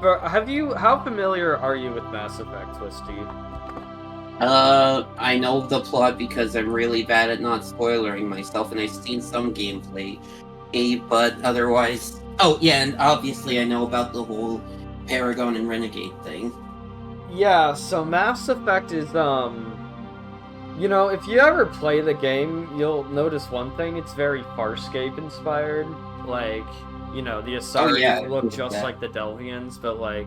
How familiar are you with Mass Effect, Twisty? I know the plot because I'm really bad at not spoilering myself, and I've seen some gameplay. But otherwise, oh yeah, and obviously I know about the whole Paragon and Renegade thing. Yeah, so Mass Effect is if you ever play the game, you'll notice one thing, it's very Farscape inspired. Like, the Oh yeah, Asari look just like the Delvians, but like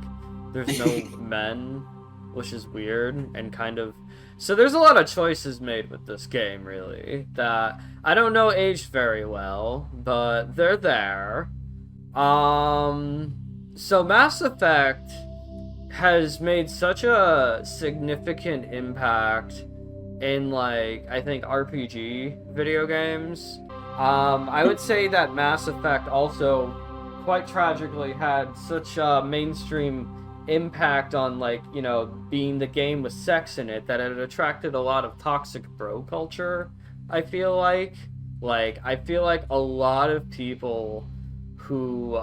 there's no men, which is weird and kind of so there's a lot of choices made with this game, really, that I don't know aged very well, but they're there. So Mass Effect has made such a significant impact in, like, I think RPG video games. I would say that Mass Effect also quite tragically had such a mainstream impact on, like, being the game with sex in it, that it attracted a lot of toxic bro culture. I feel like a lot of people who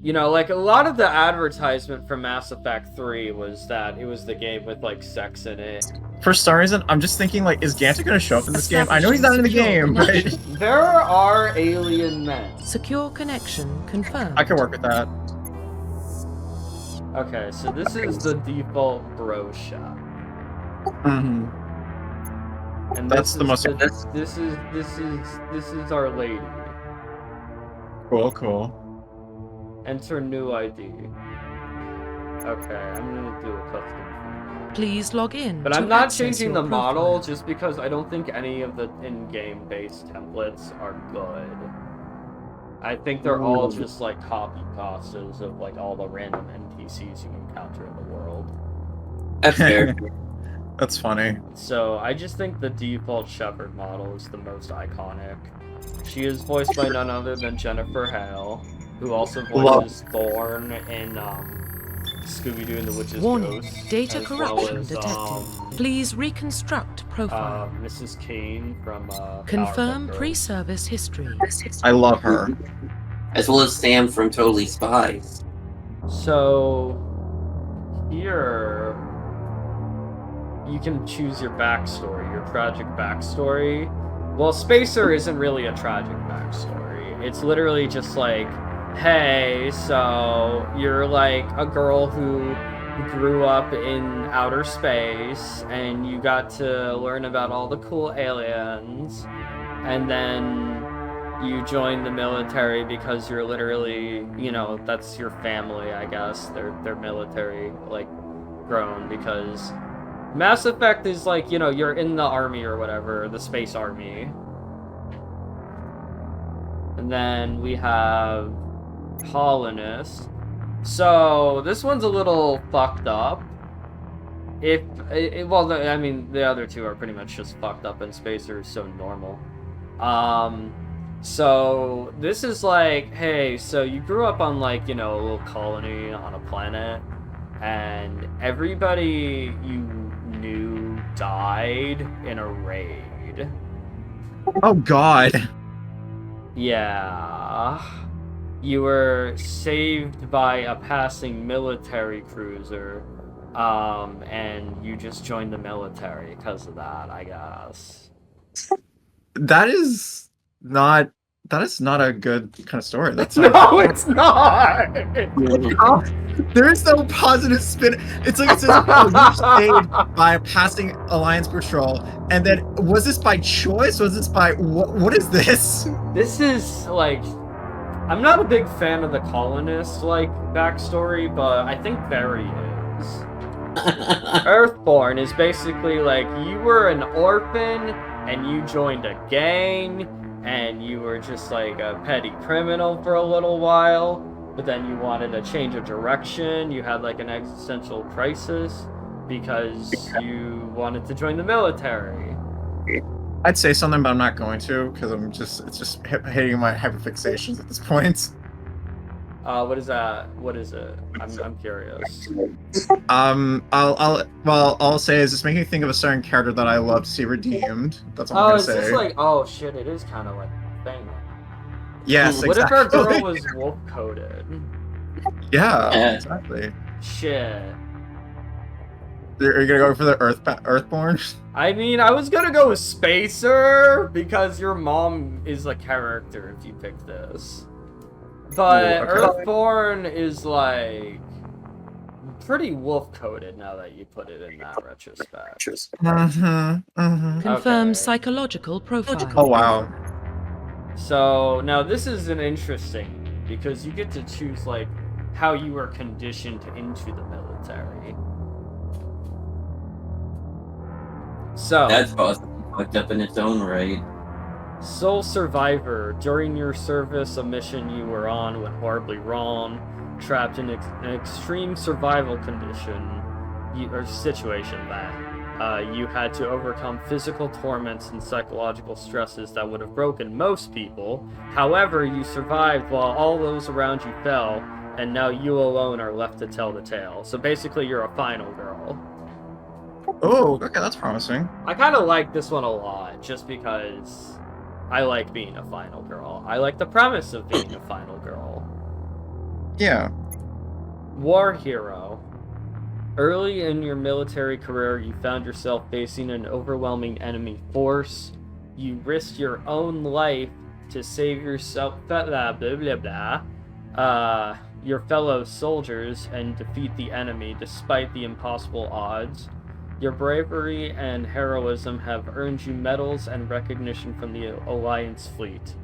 like, a lot of the advertisement for Mass Effect 3 was that it was the game with, like, sex in it. For some reason, I'm just thinking, like, is Ganta gonna show up in this game? I know he's not in the game, but... There are alien men. Secure connection confirmed. I can work with that. Okay, so this is the default bro shop. Mm-hmm. And that's the most... This is our lady. Cool. Enter new ID. Okay, I'm gonna do a custom. Please log in. But I'm not changing the model just because I don't think any of the in-game based templates are good. I think they're all just like copy pastas of like all the random NPCs you encounter in the world. That's fair. That's funny. So I just think the default Shepard model is the most iconic. She is voiced by none other than Jennifer Hale, who also voices Thorn in Scooby-Doo and the Witch's Warning, Ghost. data corruption as, detected. Please reconstruct profile. Mrs. Kane from Confirm Powerpuff pre-service history. I love her. As well as Sam from Totally Spies. So here you can choose your backstory, your tragic backstory. Well, Spacer isn't really a tragic backstory. It's literally just like, hey, so you're like a girl who grew up in outer space and you got to learn about all the cool aliens, and then you joined the military because you're literally, that's your family, I guess. They're military, like, grown, because Mass Effect is like, you're in the army or whatever, the space army. And then we have Colonist. So this one's a little fucked up. I mean, the other two are pretty much just fucked up, and Spacer is so normal. So this is like, hey, so you grew up on, like, a little colony on a planet, and everybody you knew died in a raid. Oh god. Yeah. You were saved by a passing military cruiser, and you just joined the military because of that, I guess. That is not a good kind of story. That's No, it's not! There is no positive spin. It's like it says, you saved by a passing Alliance patrol, and then was this by choice? Was this by what is this? This is like, I'm not a big fan of the colonist like backstory, but I think Barry is. Earthborn is basically like, you were an orphan and you joined a gang and you were just like a petty criminal for a little while, but then you wanted a change of direction. You had like an existential crisis because you wanted to join the military. I'd say something, but I'm not going to, because it's just hitting my hyperfixations at this point. What is that? What is it? I'm curious. I'll say is this making me think of a certain character that I love to see redeemed. That's all I'm gonna say. It's just like, oh shit, it is kind of like a thing. Yes, What exactly. if our girl was wolf-coded? Yeah, exactly. Shit. Are you gonna go for the Earthborn? I mean, I was gonna go with Spacer because your mom is a character if you pick this. But Ooh, okay. Earthborn is like pretty wolf coded now that you put it in that retrospect. Confirm Okay. psychological profile. Oh wow. So now this is an interesting because you get to choose like how you were conditioned into the military. So That's possibly fucked up in its own right. Sole survivor. During your service, a mission you were on went horribly wrong. Trapped in an extreme survival condition or situation that you had to overcome physical torments and psychological stresses that would have broken most people. However, you survived while all those around you fell, and now you alone are left to tell the tale. So basically, you're a final girl. Oh, okay, that's promising. I kind of like this one a lot, just because I like being a final girl. I like the premise of being a final girl. Yeah. War hero. Early in your military career, you found yourself facing an overwhelming enemy force. You risked your own life to save yourself, your fellow soldiers, and defeat the enemy despite the impossible odds. Your bravery and heroism have earned you medals and recognition from the Alliance fleet.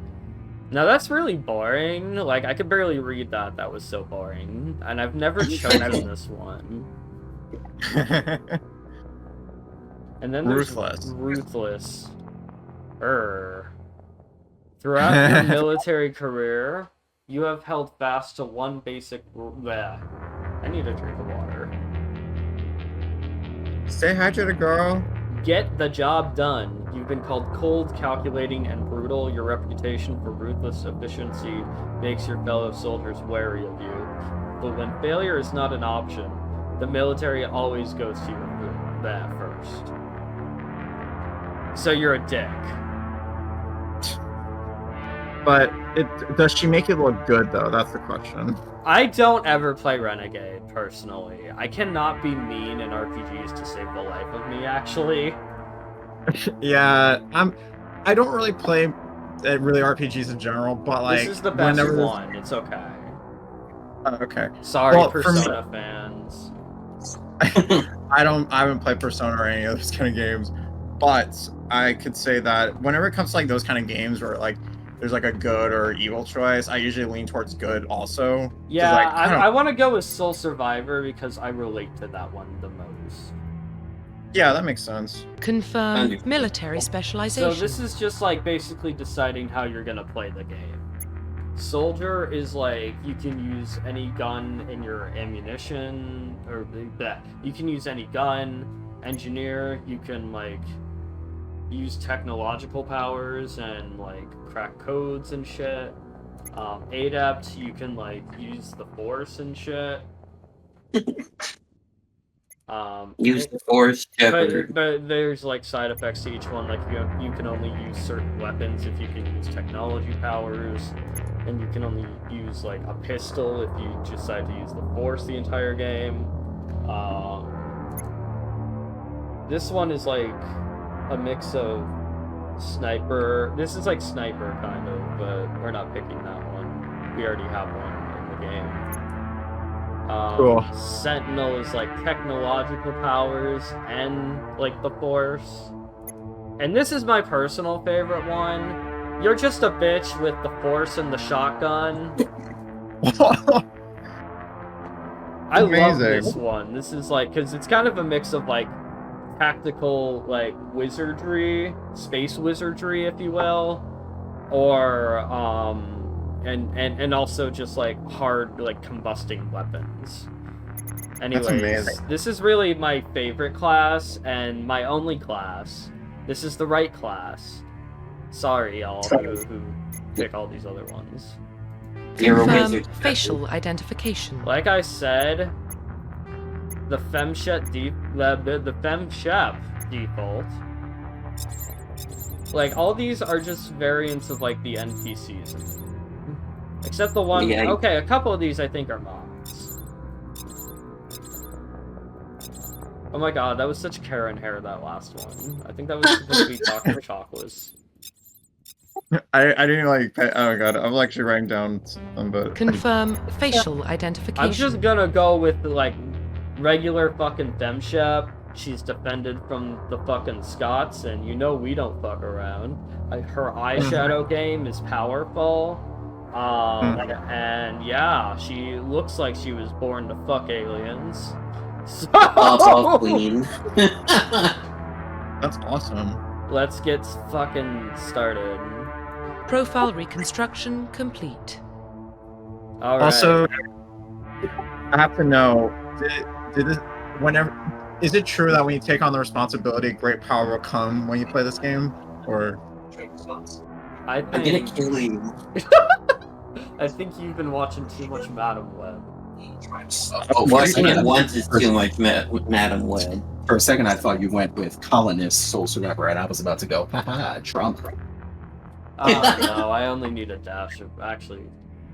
Now that's really boring. Like, I could barely read that. That was so boring. And I've never chosen this one. And then there's Ruthless. Throughout your military career, you have held fast to one basic bleh. I need a drink of water. Stay hydrated, girl. Get the job done. You've been called cold, calculating, and brutal. Your reputation for ruthless efficiency makes your fellow soldiers wary of you. But when failure is not an option, the military always goes to your that first. So you're a dick. But does she make it look good though? That's the question. I don't ever play Renegade, personally. I cannot be mean in RPGs to save the life of me, actually. Yeah, I don't really play really RPGs in general, but like this is the best one. It's okay. Okay. Sorry, Well, Persona fans. I haven't played Persona or any of those kind of games, but I could say that whenever it comes to like those kind of games where like there's like a good or evil choice, I usually lean towards good also. Yeah, like, I want to go with Soul Survivor because I relate to that one the most. Yeah, that makes sense. Confirm military specialization. So this is just like basically deciding how you're gonna play the game. Soldier is like you can use any gun in your ammunition, or that you can use any gun. Engineer, you can like use technological powers and like crack codes and shit. Adept, you can like use the force and shit. Use the force, Shepard. But there's like side effects to each one. Like you can only use certain weapons if you can use technology powers, and you can only use like a pistol if you decide to use the force the entire game. This one is like a mix of sniper. This is like sniper kind of, but we're not picking that one. We already have one in the game. Cool. Sentinel is like technological powers and like the force. And this is my personal favorite one. You're just a bitch with the force and the shotgun. I love this one. This is like, because it's kind of a mix of like tactical like wizardry, space wizardry, if you will, or and also just like hard like combusting weapons. Anyways, this is really my favorite class and my only class. This is the right class. Sorry, y'all who pick all these other ones. You're a wizard. Facial identification. Like I said, the FemShep default. Like all these are just variants of like the NPCs. Except the one. Yeah. Okay, a couple of these I think are mods. Oh my god, that was such Karen hair, that last one. I think that was supposed to be Dr. Chocolates. I didn't like. Oh my god, I'm actually writing down some, but Confirm facial identification. I'm just gonna go with, like, regular fucking femshep. She's defended from the fucking Scots, and you know we don't fuck around. Her eyeshadow game is powerful. And yeah, she looks like she was born to fuck aliens. So... Queen. that's awesome. Let's get fucking started. Profile reconstruction complete. All right. Also, I have to know, did this, whenever, is it true that when you take on the responsibility, great power will come when you play this game? Or I I'm gonna think kill you. I think you've been watching too much Madam Web. Watching it once is too much, Madam Web. For a second, I thought you went with Colonist Soul Survivor, and I was about to go, haha, Trump. No, I only need a dash of actually.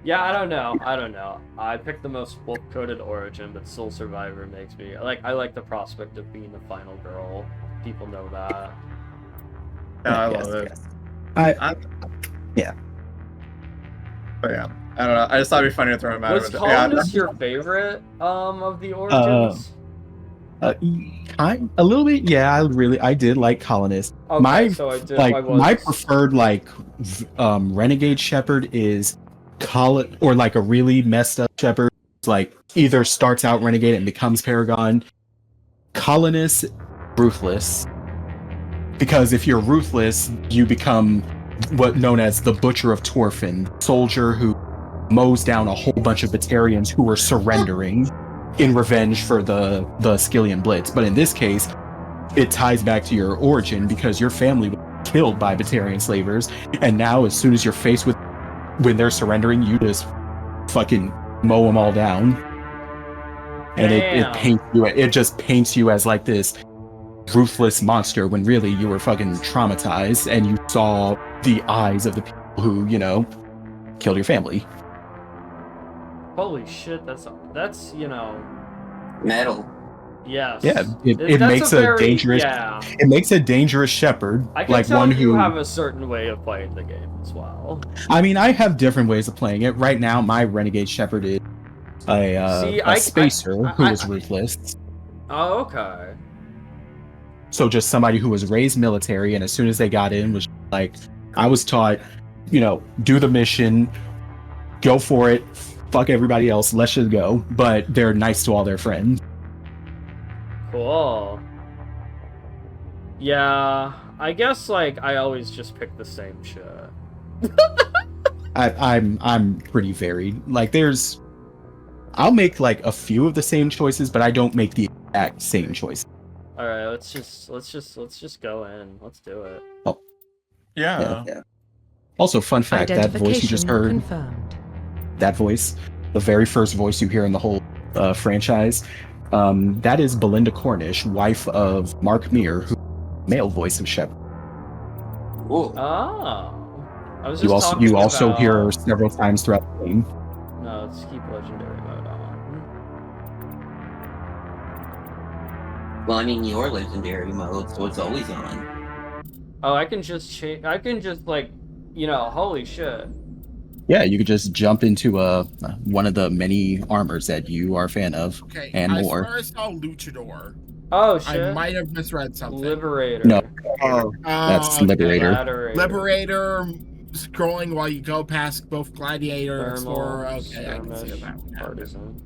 Yeah, I don't know. I picked the most wolf-coded origin, but Soul Survivor makes me I like the prospect of being the final girl. People know that. yeah, I Yes, love it. yes. Yeah. But yeah, I don't know. I just thought it'd be funny to throw him out. Was Columnus your favorite of the origins? A little bit, yeah. I did like Colonist. Okay, so I did. I was... my preferred Renegade Shepherd is or like a really messed up Shepherd. Like either starts out Renegade and becomes Paragon. Colonist, Ruthless, because if you're ruthless, you become what known as the Butcher of Torfin, soldier who mows down a whole bunch of Batarians who were surrendering in revenge for the Skillian Blitz. But in this case, it ties back to your origin because your family was killed by Batarian slavers, and now as soon as you're faced with when they're surrendering, you just fucking mow them all down. And it just paints you as like this ruthless monster when really you were fucking traumatized and you saw the eyes of the people who, killed your family. Holy shit, that's Metal. Yes. Yeah, it makes a dangerous. Yeah. It makes a dangerous shepherd, I can like tell one you who have a certain way of playing the game as well. I mean, I have different ways of playing it. Right now, my renegade shepherd is a spacer who is ruthless. Oh, okay. So just somebody who was raised military, and as soon as they got in, was like, I was taught, do the mission, go for it, fuck everybody else, let's just go. But they're nice to all their friends. Cool. Yeah, I guess I always just pick the same shit. I'm pretty varied. I'll make a few of the same choices, but I don't make the exact same choice. All right, let's just go in. Let's do it. Oh, Yeah. Also, fun fact: that voice you just heard, confirmed. that voice, the very first voice you hear in the whole franchise, that is Belinda Cornish, wife of Mark Meir, who male voice of Shepard. Ooh. Oh. I was just You also hear her several times throughout the game. No, let's keep legendary mode on. Well, I mean, your legendary mode, so it's always on. Oh, I can just change. I can just holy shit. Yeah, you could just jump into one of the many armors that you are a fan of, Okay, and I more. swear I saw Luchador. Oh shit. I might have misread something. Liberator. No, that's okay. Liberator. Liberator, scrolling while you go past both Gladiator and Thermal, Explorer. Okay, I can see skirmish, that one. partisan.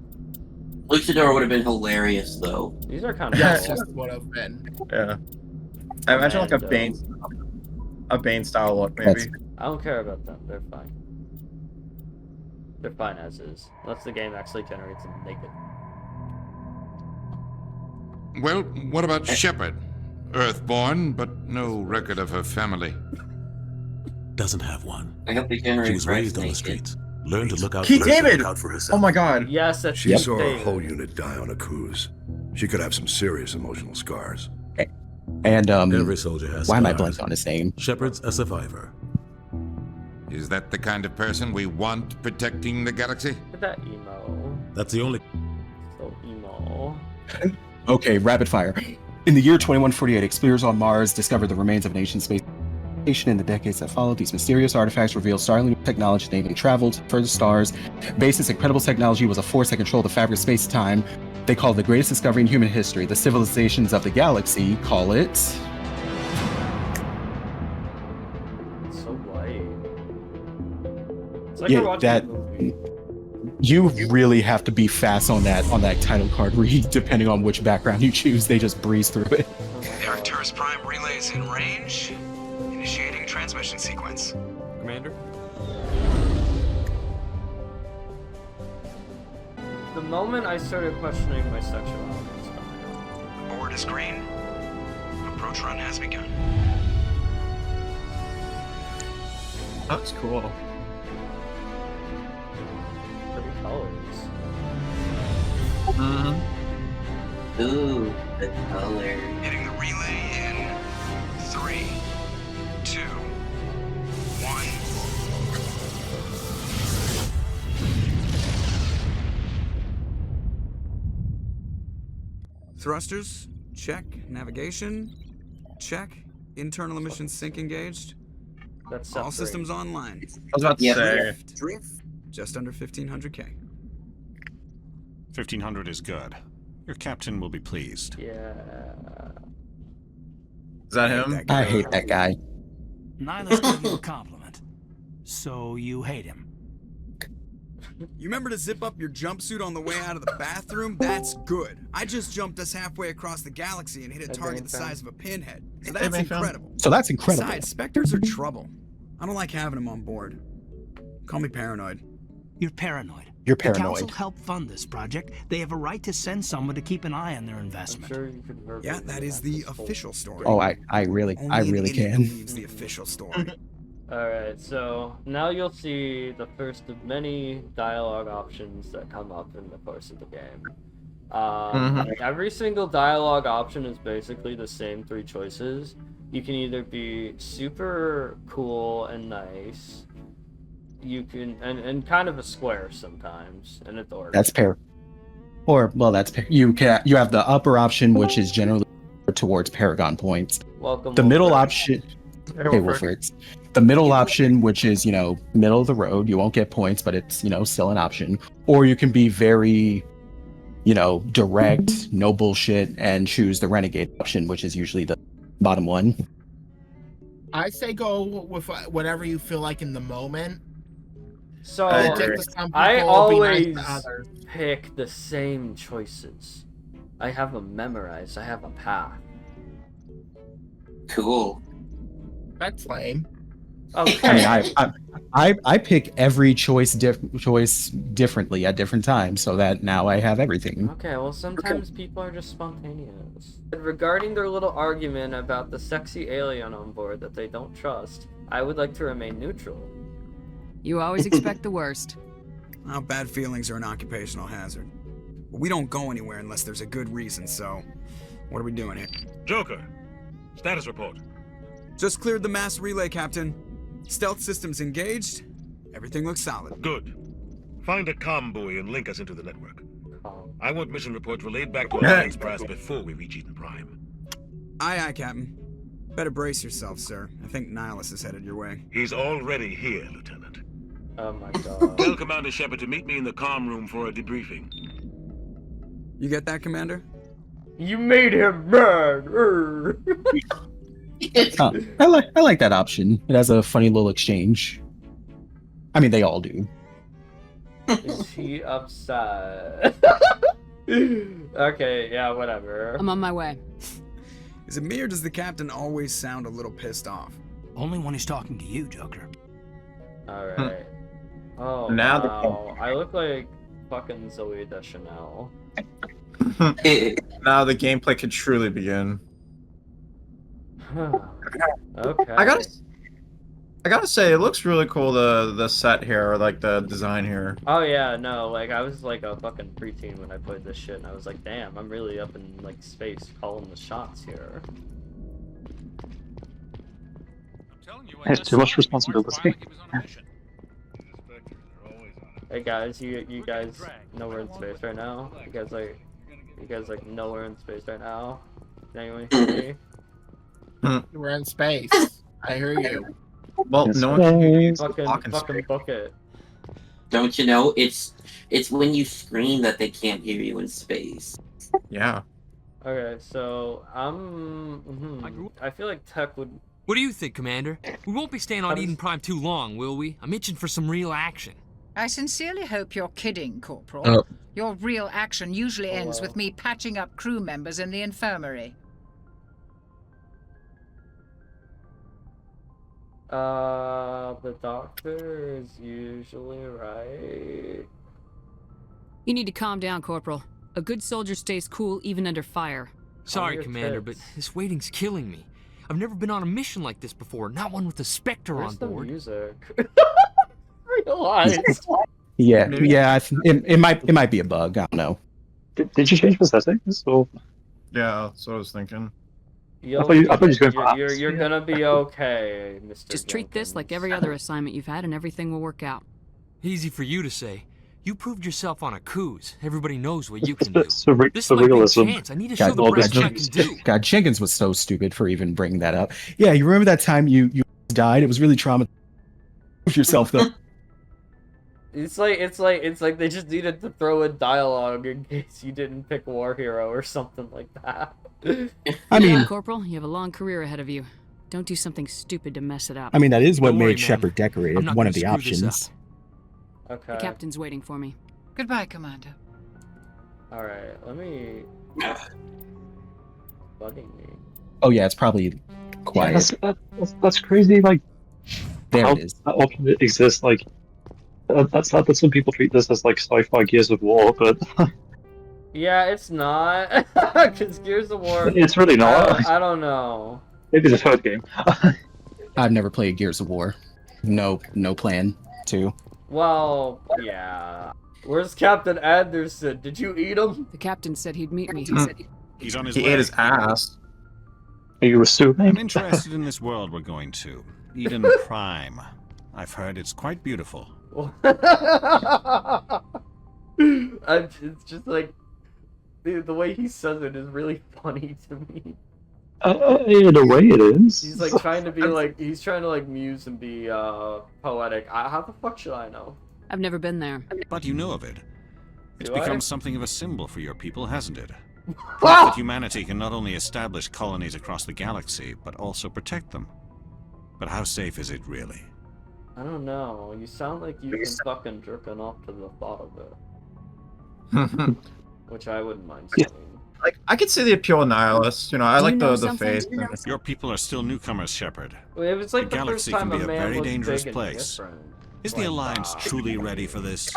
Luchador would have been hilarious, though. These are kind of Yes, cool. this would have been. Yeah. I imagine a Bane style look, maybe. I don't care about them. They're fine. They're fine as is. Unless the game actually generates them naked. Well, what about Shepard? Earthborn, but no record of her family. Doesn't have one. I hope they She generate was Bryce raised on the naked. streets. Learned to look out Keith for herself, David! look out for herself. Oh my god. Yes, that's She Keith saw a David. whole unit die on a cruise. She could have some serious emotional scars. And Every soldier has why am I scars. blanking on his name? Shepard's a survivor. Is that the kind of person we want protecting the galaxy? Look at that emo. That's the only. So emo. Okay, rapid fire. In the year 2148, explorers on Mars discovered the remains of an ancient space station. In the decades that followed, these mysterious artifacts revealed startling technology that even traveled for the stars. Based this incredible technology was a force that controlled the fabric of space-time. They call it the greatest discovery in human history. The civilizations of the galaxy call it... It's so light. It's like Yeah, we're watching that- a movie. You really have to be fast on that title card read, depending on which background you choose. They just breeze through it. The Arcturus Prime relay is in range. Initiating transmission sequence. Commander? The moment I started questioning my sexuality was coming. Board is green. Approach run has begun. That's cool. Pretty colors. Mm-hmm. Ooh, the color. Hitting the relay in 3, 2, 1. Thrusters, check. Navigation, check. Internal emissions sync engaged. That's All separate. systems online. I was about to Yep. say. Drift. Just under 1500K. 1500 is good. Your captain will be pleased. Yeah. Is that him? I hate that guy. Nihilus gave you a compliment. So you hate him. You remember to zip up your jumpsuit on the way out of the bathroom? That's good. I just jumped us halfway across the galaxy and hit a target the size of a pinhead. So that's incredible. So that's incredible. Besides, Spectres are trouble. I don't like having them on board. Call me paranoid. You're paranoid. You're The paranoid. council helped fund this project. They have a right to send someone to keep an eye on their I'm investment. sure you could verbally Yeah, that is the this whole- official story. Oh, I really Only an idiot can. believes the official story. Alright, so now you'll see the first of many dialogue options that come up in the course of the game. Like every single dialogue option is basically the same 3 choices. You can either be super cool and nice, you can and kind of a square sometimes, and a dork. That's pair. Or that's pair. You have the upper option, which is generally towards Paragon points. Welcome. The middle Wilfred. option. Hey, Wilfred. The middle option, which is, middle of the road, you won't get points, but it's, still an option. Or you can be very, direct, no bullshit, and choose the renegade option, which is usually the bottom one. I say go with whatever you feel like in the moment. So Take to some I people, be always nice to others. pick the same choices. I have them memorized. I have a path. Cool. That's lame. Okay. I pick every choice differently at different times, so that now I have everything. Okay, well, sometimes people are just spontaneous. Regarding their little argument about the sexy alien on board that they don't trust, I would like to remain neutral. You always expect the worst. Well, bad feelings are an occupational hazard. But we don't go anywhere unless there's a good reason, so what are we doing here? Joker, status report. Just cleared the mass relay, Captain. Stealth systems engaged. Everything looks solid. Good. Find a comm buoy and link us into the network. I want mission reports relayed back to Alliance Brass before we reach Eden Prime. Aye, Captain. Better brace yourself, sir. I think Nihilus is headed your way. He's already here, Lieutenant. Oh my god. Tell Commander Shepard to meet me in the comm room for a debriefing. You get that, Commander? You made him mad! I like that option. It has a funny little exchange. I mean, they all do. Is he upset? Okay, yeah, whatever. I'm on my way. Is it me or does the Captain always sound a little pissed off? Only when he's talking to you, Joker. Alright. Oh, Now the- wow. I look like fucking Zoe Deschanel. Now the gameplay could truly begin. Okay. I gotta say, it looks really cool. The set here, or like the design here. Oh yeah, no, like I was like a fucking preteen when I played this shit, and I was like, damn, I'm really up in like space calling the shots here. Has too much responsibility. Hey guys, you guys know we're in space right now? You guys like You guys like nowhere in space right now. Can anyone hear me? We're in space. I hear you. Well, no one can hear you. Fucking book it. Don't you know? It's when you scream that they can't hear you in space. Yeah. Okay, so I feel like Tech would. What do you think, Commander? We won't be staying on Eden Prime too long, will we? I'm itching for some real action. I sincerely hope you're kidding, Corporal. Your real action usually ends with me patching up crew members in the infirmary. The doctor is usually right. You need to calm down, Corporal. A good soldier stays cool even under fire. Sorry, Commander, but this waiting's killing me. I've never been on a mission like this before, not one with a Spectre on board. Music? Realize. Yeah, it might be a bug. I don't know. Did you change the settings? Or... Yeah, that's what I was thinking. I thought you was going for You're gonna be okay, Mr. Just treat this like every other assignment you've had and everything will work out. Easy for you to say. You proved yourself on a cruise. Everybody knows what you can do. This the might realism. be a chance. I need to show the best I can do. God, Jenkins was so stupid for even bringing that up. Yeah, you remember that time you died? It was really traumatizing. Yourself though. It's like they just needed to throw in dialogue in case you didn't pick War Hero or something like that. I mean, Corporal, you have a long career ahead of you. Don't do something stupid to mess it up. I mean, that is what Don't worry, made man. Shepard decorated. I'm not One gonna of the screw this options. Okay. The captain's waiting for me. Goodbye, Commander. Alright, let me... Bugging me. Oh yeah, it's probably quiet. Yeah, that's crazy. Like, There how it is. that option exists. Like, that's sad that some people treat this as like sci-fi Gears of War, but Yeah, it's not. Because Gears of War... it's really not. I don't know. Maybe the third game. I've never played Gears of War. No plan to. Well, yeah. Where's Captain Anderson? Did you eat him? The captain said he'd meet me. He's on his He way. ate his ass. Are you assuming? I'm interested in this world we're going to. Eden Prime. I've heard it's quite beautiful. It's just like... The way he says it is really funny to me. In a way, it is. He's like trying to be like, he's trying to like muse and be poetic. How the fuck should I know? I've never been there. But you know of it. It's Do I? become something of a symbol for your people, hasn't it? Proof that humanity can not only establish colonies across the galaxy, but also protect them. But how safe is it really? I don't know. You sound like you've been fucking jerking off to the thought of it. Which I wouldn't mind saying. Like, I could see the appeal of nihilists. You know, I like the faith. Your people are still newcomers, Shepard. It was like the the first galaxy time can be a a man very was dangerous big and place. different. Is the Alliance truly ready for this?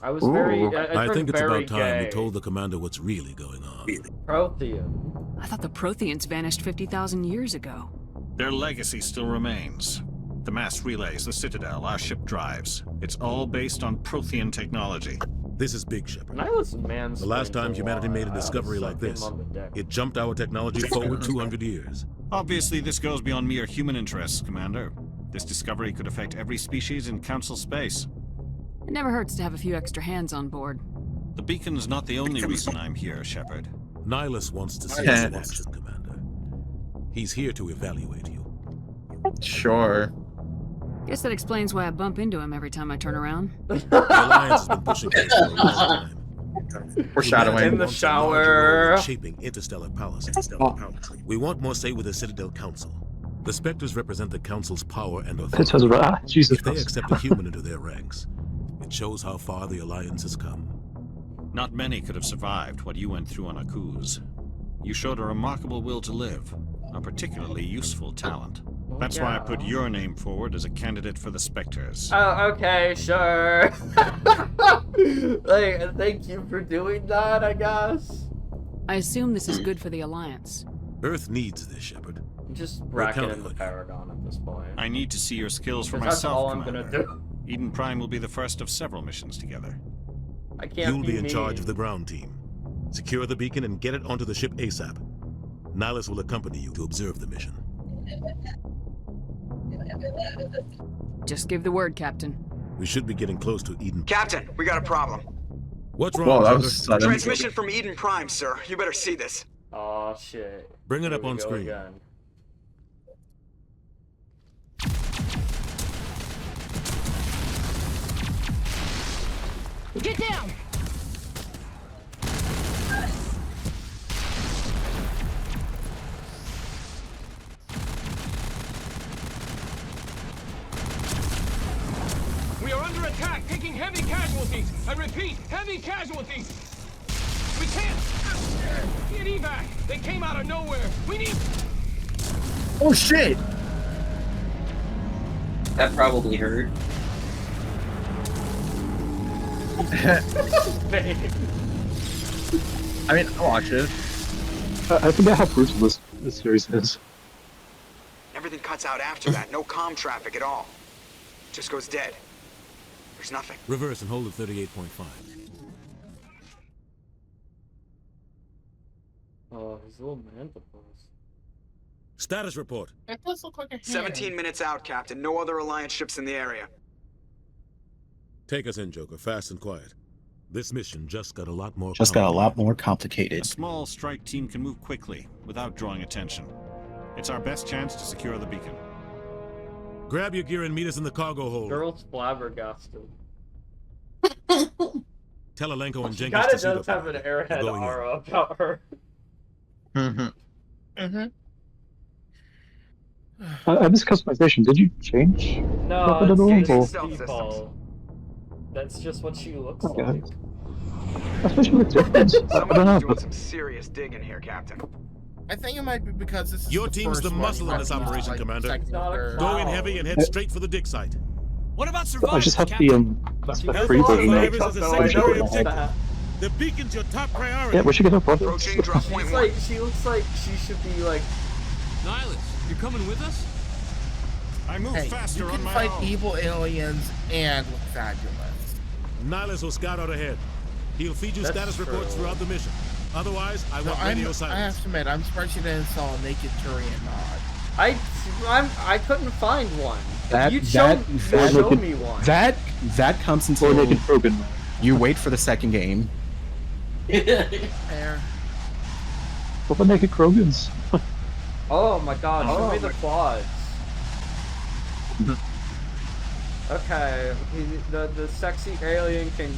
I was very. I think it's very about time gay. we told the commander what's really going on. Prothean. I thought the Protheans vanished 50,000 years ago. Their legacy still remains. The mass relays, the Citadel, our ship drives. It's all based on Prothean technology. This is big, Shepard. The last time humanity made a discovery like this, it jumped our technology forward 200 years. Obviously, this goes beyond mere human interests, Commander. This discovery could affect every species in Council space. It never hurts to have a few extra hands on board. The beacon's not the only reason I'm here, Shepard. Nihilus wants to see us in action, Commander. He's here to evaluate you. Sure. Guess that explains why I bump into him every time I turn around. The Alliance has been pushing this for a long time. Foreshadowing. In the shower. Shaping interstellar policy. We want more say with the Citadel Council. The Spectres represent the Council's power and authority. Jesus If they Christ. accept a human into their ranks, it shows how far the Alliance has come. Not many could have survived what you went through on Akuz. You showed a remarkable will to live, a particularly useful talent. That's why I put your name forward as a candidate for the Spectres. Oh, okay, sure. Like, thank you for doing that, I guess. I assume this is good for the Alliance. Earth needs this, Shepard. Just We're bracket counting in the on you. Paragon at this point. I need to see your skills for Because that's myself, all I'm Commander. gonna do. Eden Prime will be the first of several missions together. I can't You'll be in mean. charge of the ground team. Secure the beacon and get it onto the ship ASAP. Nihilus will accompany you to observe the mission. Just give the word, Captain. We should be getting close to Eden. Captain, we got a problem. What's wrong? Whoa, that Joker? was sudden. Transmission from Eden Prime, sir. You better see this. Oh shit. Bring it Here up we on go screen. again. Get down! We are under attack, taking heavy casualties. I repeat, heavy casualties. We can't get evac. They came out of nowhere. We need. Oh shit! That probably hurt. I mean, I'll watch it. I forget how brutal this series is. Everything cuts out after that. No comm traffic at all. Just goes dead. There's nothing. Reverse and hold at 38.5. Oh, his little mandibles. Status report. It does look like a hand. 17 minutes out, Captain. No other Alliance ships in the area. Take us in, Joker, fast and quiet. This mission just got a lot more complicated. A small strike team can move quickly without drawing attention. It's our best chance to secure the beacon. Grab your gear and meet us in the cargo hold. Girl's flabbergasted. Tell Alenko and She Jenkins kinda to suit does up. have an airhead Going in. aura about her. This customization, did you change No, that at all? it's Or- just default. That's just what she looks Okay. like. Especially with difference. I don't know, Someone's doing but some serious digging here, Captain. I think it might be because this is Your the team's first the one muscle in this where it's operation, like Commander. second or Go in third. heavy and head straight for the dig site. What about I survivors, just have Captain? the free version. Survivors is a secondary know objective. that. The beacon's your top priority. Yeah, we should get up on it. Approaching drop point She's one. like, she looks like she should be like. Nihilus, you coming with us? I move Hey, faster you on can my fight own. evil aliens and look fabulous. Nihilus will scout out ahead. He'll feed you That's status reports true. throughout the mission. Otherwise, I No, want I radio have silence. to admit, I'm surprised you didn't install a naked Turian mod. I couldn't find one. That You'd that show me one. that comes Or until naked Krogan. you wait for the second game. There. What about naked Krogans? Oh my god, show me the quads. Okay, the sexy alien can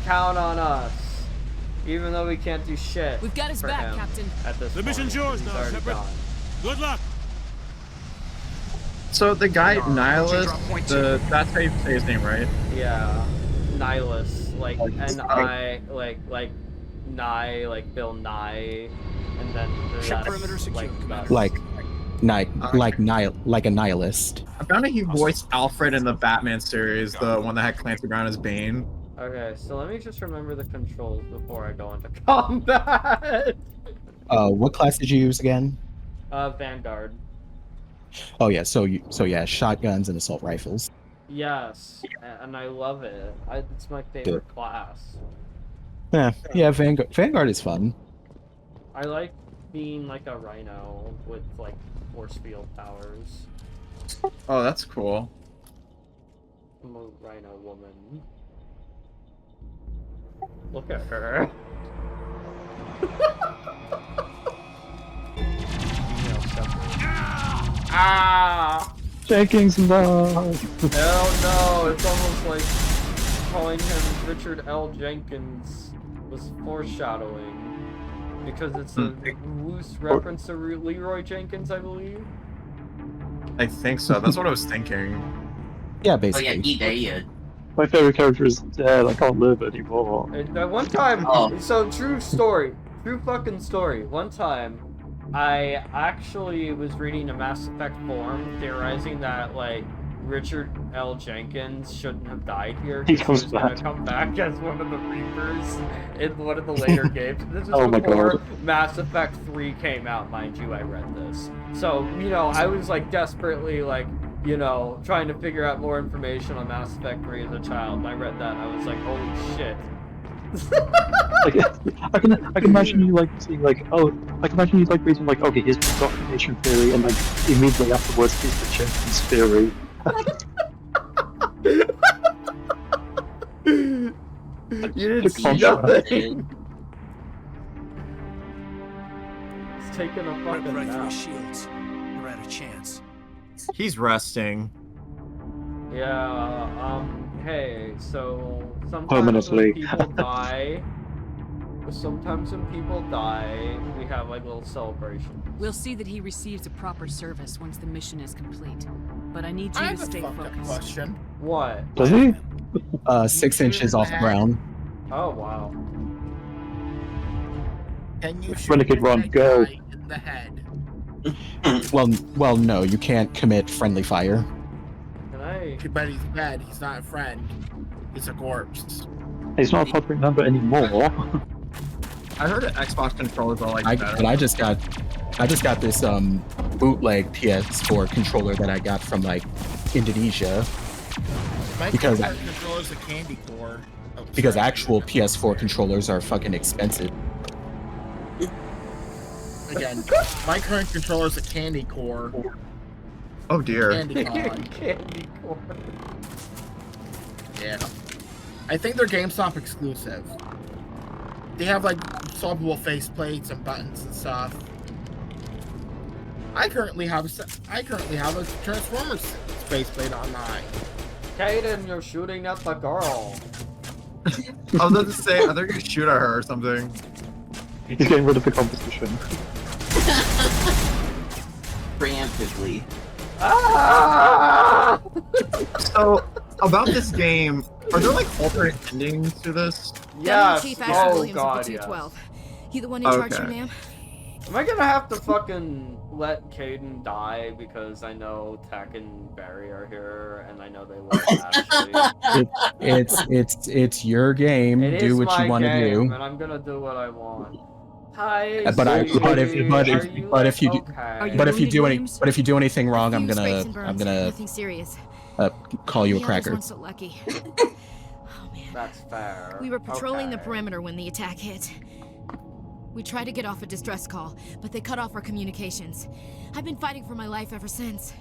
count on us. Even though we can't do shit. We've got his for back, him Captain. At this The point, mission's yours he's now, already Shepard. gone. Good luck. So the guy Drop Nihilus, point that's how you say his name, right? Yeah, Nihilus, like Like, N-I, like Nye, like Bill Nye, and then the Ship letters, perimeter secure, like Commander. Like a nihilist. I found out he voiced Alfred in the Batman series, the one that had Clancy Brown as Bane. Okay, so let me just remember the controls before I go into combat. What class did you use again? Vanguard. Oh yeah, so yeah, shotguns and assault rifles. Yes, and I love it. It's my favorite class. Yeah, Vanguard is fun. I like being like a rhino with like force field powers. Oh, that's cool. I'm a rhino woman. Look at her. Ah! Jenkins, no! Hell no! It's almost like calling him Richard L. Jenkins was foreshadowing. Because it's a loose reference to Leroy Jenkins, I believe. I think so. That's what I was thinking. Yeah, Oh basically. yeah, he dead. My favorite character is dead. I can't live anymore. And that one time, so true story, true fucking story. One time, I actually was reading a Mass Effect forum theorizing that like Richard L. Jenkins shouldn't have died here. He He was comes gonna back. come back as one of the Reapers in one of the later games. This is Oh my before God. Mass Effect 3 came out, mind you. I read this, so you know I was like desperately like. You know, trying to figure out more information on Mass Effect 3 as a child. And I read that and I was like, holy shit. Like, I can imagine you like seeing like, oh, I can imagine you like reading like, okay, here's the documentation theory, and like immediately afterwards, here's the Jenkins theory. You didn't see nothing. He's taking a fucking Right through nap. his shields. We're at a chance. He's resting. Yeah, hey, so sometimes Permanently. when people die, we have like little celebrations. We'll see that he receives a proper service once the mission is complete. But I need I you have to a stay fucked up focused. question. What? Does he? 6 inches off the ground. Oh, wow. Can you shoot Renegade Ron, that go. guy in the head? Well, no, you can't commit friendly fire. Can I? But he's dead. He's not a friend. He's a corpse. He's not a corporate member anymore. I heard that Xbox controllers are like better. But I just got this bootleg PS4 controller that I got from like Indonesia. My Because current controller's a candy core. Oh, because sorry. actual PS4 controllers are fucking expensive. Again, my current controller's a candy core. Oh dear. Candy con. Candy corn. Yeah. I think they're GameStop exclusive. They have like swappable faceplates and buttons and stuff. I currently have a Transformers faceplate on mine. Kaden, you're shooting at the girl. I was about to say, I think you shoot at her or something. He's getting rid of the competition. Preemptively. Ah! So, about this game, are there like alternate endings to this? Yes. Chief Ashley Oh Williams god, of the yes. 212. You the one in charge Okay. here, ma'am? Am I gonna have to fucking let Caden die because I know Tech and Barry are here and I know they love Ashley? It's your game. It Do is what my you want to game, do. and I'm gonna do what I want. Hi, But if you do anything wrong, I'm Few scrapes and gonna burns, nothing serious. call you a The others cracker. weren't so lucky. That's fair. We were patrolling the Okay. perimeter when the attack hit. We tried to get off a distress call, but they cut off our communications. I've been fighting for my life ever since.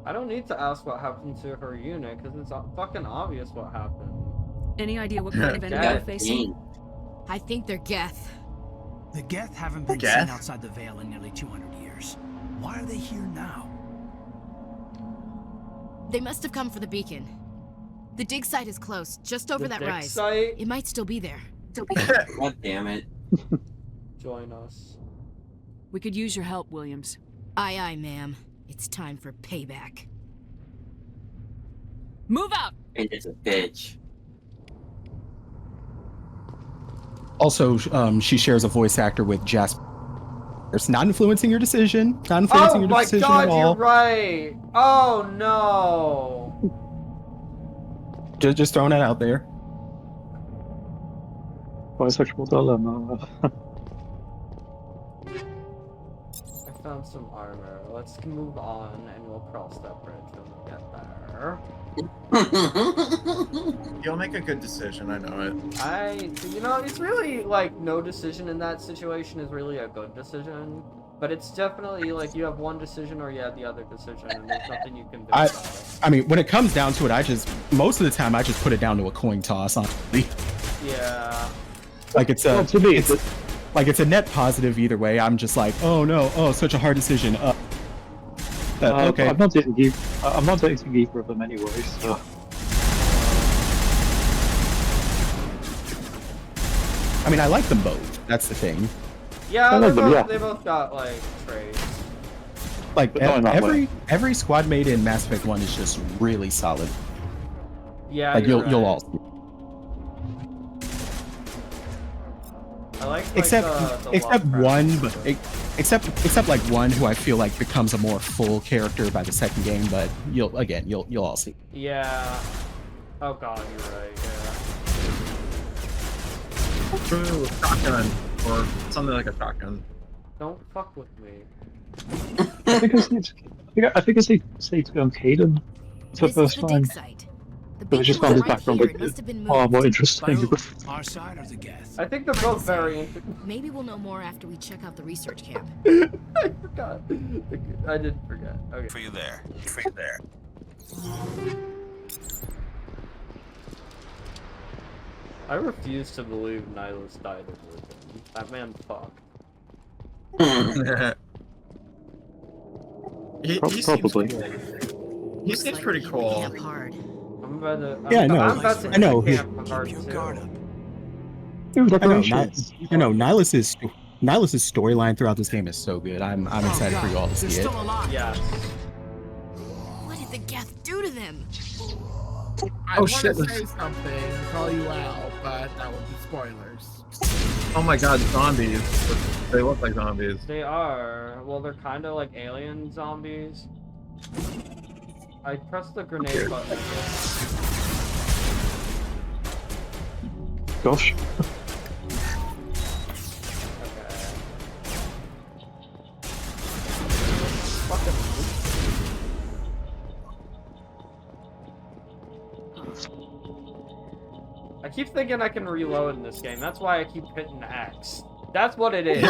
I don't need to ask what happened to her unit because it's fucking obvious what happened. Any idea what kind of enemy we're facing? I think they're Geth. The Geth haven't been Geth? seen outside the Veil in nearly 200 years. Why are they here now? They must have come for the beacon. The dig site is close, just over The that dig rise. site? It might still be there. God damn it. Join us. We could use your help, Williams. Aye, aye, ma'am. It's time for payback. Move out! And it's a bitch. Also, she shares a voice actor with Jasper. It's not influencing your decision. Not influencing Oh your my decision god, at all. you're right! Oh no! Just throwing that out there. Bisexual dilemma. I found some armor. Let's move on and we'll cross that bridge when we get there. You'll make a good decision, I know it. It's really like no decision in that situation is really a good decision. But it's definitely like you have one decision or you have the other decision and there's nothing you can do about it. I mean, when it comes down to it, most of the time I just put it down to a coin toss, honestly. Yeah. Like it's a, Well, to me, it's a net positive either way. I'm just like, oh no, oh such a hard decision. Okay. I'm not dating either of them anyway, so. I mean, I like them both. That's the thing. Yeah, I like them, yeah. they both got like traits. Like But not in that way. every squad mate in Mass Effect 1 is just really solid. Yeah, Like you're you'll right. all see. I like Except the except Lovecraft one, story. except like one who I feel like becomes a more full character by the second game, but you'll all see. Yeah. Oh god, you're right. Yeah. True, shotgun, or something like a shotgun. Don't fuck with me. I think it's safe to go on Caden for the first time. But I just found his background far more interesting. Our side or the Geth? I think they're both very interesting. Maybe we'll know more after we check out the research camp. I forgot. I did forget. Okay. For you there. I refuse to believe Nihilus died of Lupin. That man fucked. He seems pretty cool. I'm about to. Yeah, I know. I'm about to I know. camp hard too. I know. Nihilus' storyline throughout this game is so good. I'm excited for you all to see it. Yeah. What did the Geth do to them? I want to say something, call you out, but that would be spoilers. Oh my god, zombies. They look like zombies. They are. Well, they're kind of like alien zombies. I pressed the grenade button. Gosh. I keep thinking I can reload in this game. That's why I keep hitting X. That's what it is.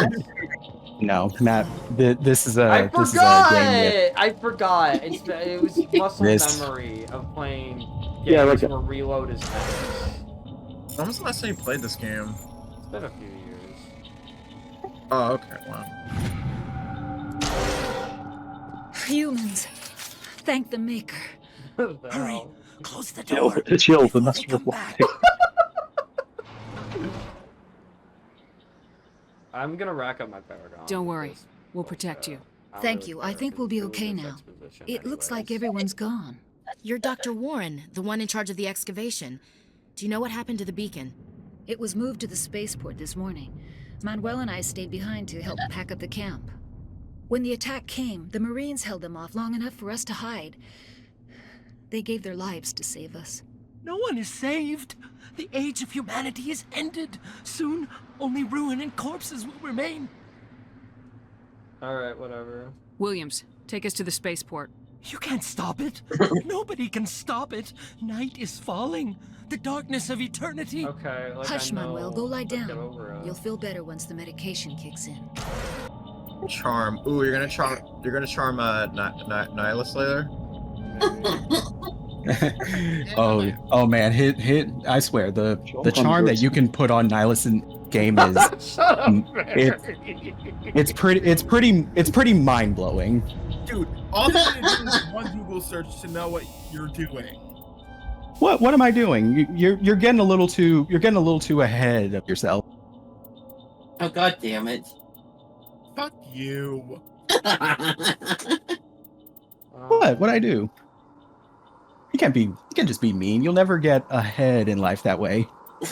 No, Matt. This is a. I this forgot. Is a game I forgot. It was muscle memory of playing games where reload is X. When was the last time you played this game? It's been a few years. Oh, okay. Wow. Humans, thank the Maker. Hurry, close the Yeah, it's chilled, and that's what. I'm gonna rack up my Paragon. Don't worry. We'll protect you. Thank you. I think we'll be okay now. It looks like everyone's gone. You're Dr. Warren, the one in charge of the excavation. Do you know what happened to the beacon? It was moved to the spaceport this morning. Manuel and I stayed behind to help pack up the camp. When the attack came, the Marines held them off long enough for us to hide. They gave their lives to save us. No one is saved. The age of humanity is ended. Soon, only ruin and corpses will remain. Alright, whatever. Williams, take us to the spaceport. You can't stop it. Nobody can stop it. Night is falling. The darkness of eternity. Okay, like Hush, Manuel, go lie down. You'll You'll feel better once the medication kicks in. Charm. Ooh, you're gonna charm Nihilus later? oh man, hit! I swear the charm that you can put on Nihilus in game is it's pretty mind blowing. Dude, all you need to do is one Google search to know what you're doing. What am I doing? You're getting a little too ahead of yourself. Oh god damn it! Fuck you. What'd I do? You can't just be mean. You'll never get ahead in life that way.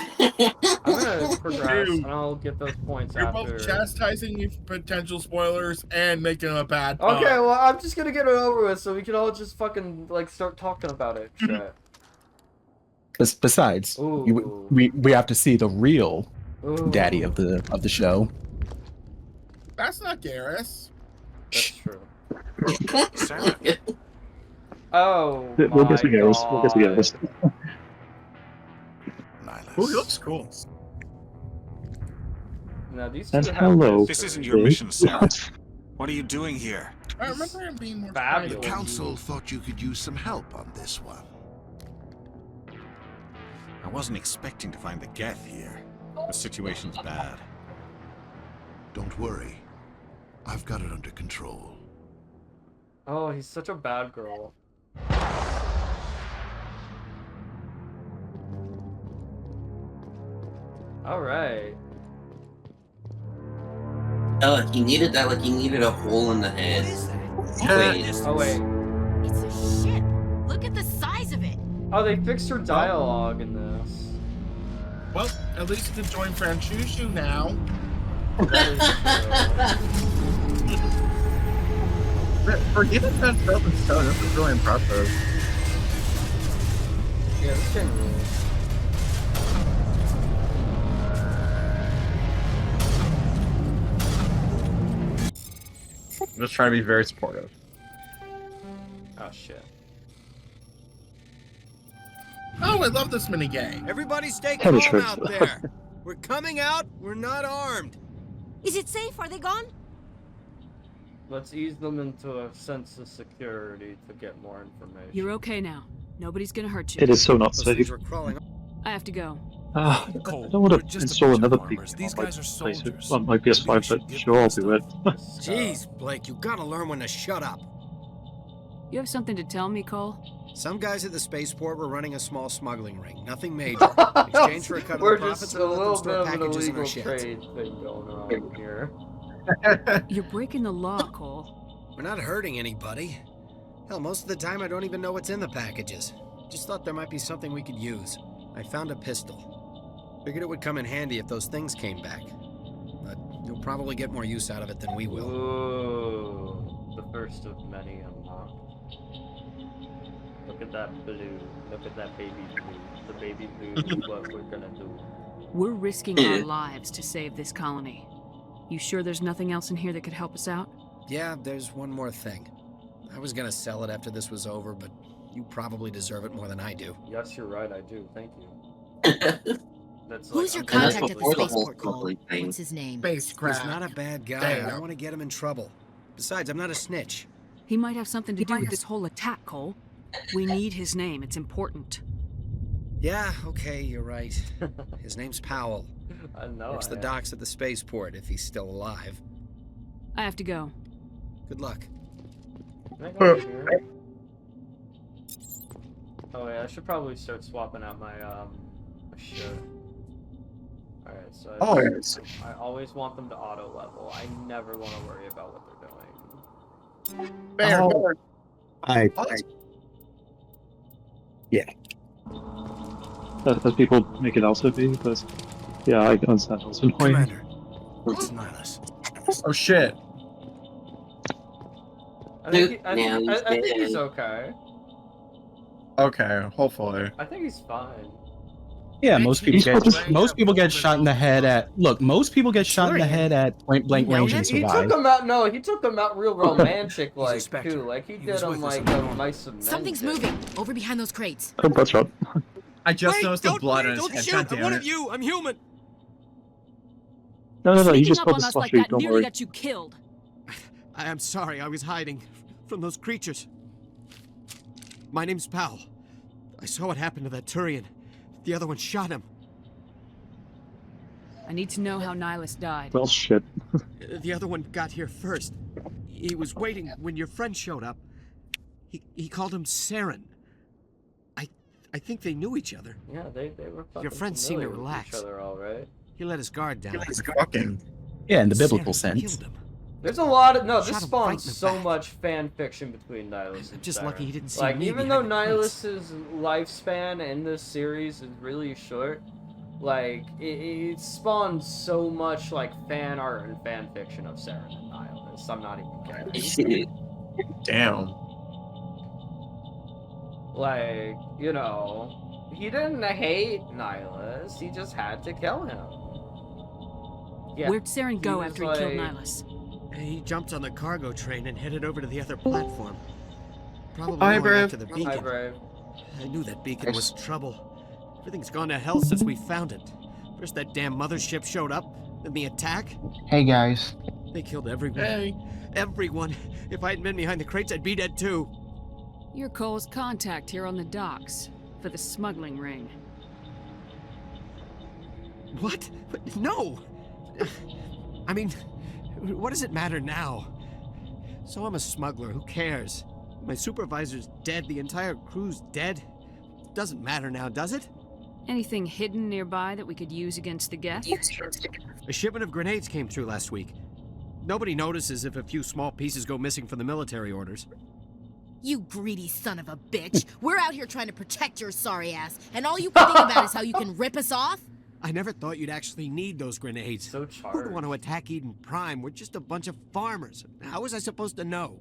I'm gonna progress and I'll get those points You're after. both chastising me for potential spoilers and making a bad Okay, well I'm just gonna get it over with so we can all just fucking like start talking about it. Shit. Besides, we have to see the real daddy of the show. That's not Garrus. That's true. Sarah. Oh We'll get to Garrus. We'll get to Garrus. Ooh, he looks cool. Now these And two hello. This isn't your mission, Sarah. What are you doing here? I remember him being more The council thought you could use some help on this one. I wasn't expecting to find the Geth here. The situation's bad. Don't worry. I've got it under control. Oh, he's such a bad girl. Alright. Oh, he needed that like he needed a hole in the head. Wait. Oh wait. It's a ship. Look at the size of it. Oh, they fixed her dialogue in this. Well, at least you can join Franchushu now. For giving that stuff and stone, this is really impressive. Yeah, this game rules. I'm just trying to be very supportive. Oh shit. Oh, I love this minigame. Everybody stay Heavy calm tricks. out there. We're coming out. We're not armed. Is it safe? Are they gone? Let's ease them into a sense of security to get more information. You're okay now. Nobody's gonna hurt you. It is so not Those safe. things were crawling. I have to go. I Cole, don't want we're to just a install bunch of another farmers. peak These on my guys are place, soldiers. on my PS5, but sure, I'll do it. Jeez, Blake, you gotta learn when to shut up. You have something to tell me, Cole? Some guys at the spaceport were running a small smuggling ring. Nothing major. In exchange for a cut of We're the profits, just a we'll let them little store bit of an packages in our illegal sheds. trade thing going on here. You're breaking the law, Cole. We're not hurting anybody. Hell, most of the time I don't even know what's in the packages. Just thought there might be something we could use. I found a pistol. Figured it would come in handy if those things came back. But you'll probably get more use out of it than we will. Ooh, the first of many unlocked. Look at that blue. Look at that baby blue. The baby blue is what we're gonna do. We're risking our lives to save this colony. You sure there's nothing else in here that could help us out? Yeah, there's one more thing. I was gonna sell it after this was over, but you probably deserve it more than I do. Yes, you're right, I do. Thank you. That's Who's your like, contact at the spaceport, Cole? What's his name? He's not a bad guy. I don't want to get him in trouble. Besides, I'm not a snitch. He might have something to do with this whole attack, Cole. We need his name. It's important. Yeah, okay, you're right. His name's Powell. I know. Works the docks at the spaceport if he's still alive. I have to go. Good luck. Can I go over here? Oh yeah, I should probably start swapping out my shirt. Alright, so I always want them to auto level. I never want to worry about what they're doing. Yeah. As people make it also be, but yeah, I can understand it's annoying. Commander, it's Nihilus. Oh shit. I think he's okay. Okay, hopefully. I think he's fine. Yeah, most people get shot in the head at most people get shot in the head at point blank range and He survive. took him out. No, he took him out real romantic, like too. Like he did him like a nice and Something's moving over behind those crates. Oh, that's right. I just noticed the blood on his Don't head. shoot! God I'm damn one it. of you! I'm human! No, you Sneaking just up got on the us stuff like you that don't nearly worry. got you killed. I'm sorry, I was hiding from those creatures. My name's Powell. I saw what happened to that Turian. The other one shot him. I need to know how Nihilus died. Well, shit. The other one got here first. He was waiting when your friend showed up. He called him Saren. I think they knew each other. Yeah, they were fucking Your friend seemed to familiar with relax. each other, all right. He let his guard down. Yeah, in the biblical Saren sense. killed him. There's a lot of this Shot him right spawns in the so back. much fan fiction between Nihilus and Just Saren. lucky he didn't see like me even though behind the crates. Nihilus's lifespan in this series is really short, like it spawns so much like fan art and fan fiction of Saren and Nihilus. I'm not even kidding. Damn. Like, you know, he didn't hate Nihilus, he just had to kill him. Yeah, Where'd Saren go was after he killed like- Nihilus? He jumped on the cargo train and headed over to the other platform. Probably Hi, going Brave. after the beacon. Hi, Brave. I knew that beacon was trouble. Everything's gone to hell since we found it. First that damn mothership showed up, then the attack. Hey guys. They killed everyone. Everyone. If I hadn't been behind the crates, I'd be dead too. You're Cole's contact here on the docks for the smuggling ring. What? But no! I mean, what does it matter now? So I'm a smuggler, who cares? My supervisor's dead, the entire crew's dead. Doesn't matter now, does it? Anything hidden nearby that we could use against the guests? A shipment of grenades came through last week. Nobody notices if a few small pieces go missing from the military orders. You greedy son of a bitch. We're out here trying to protect your sorry ass, and all you can think about is how you can rip us off? I never thought you'd actually need those grenades. So Who would want to attack Eden Prime? We're just a bunch of farmers. How was I supposed to know?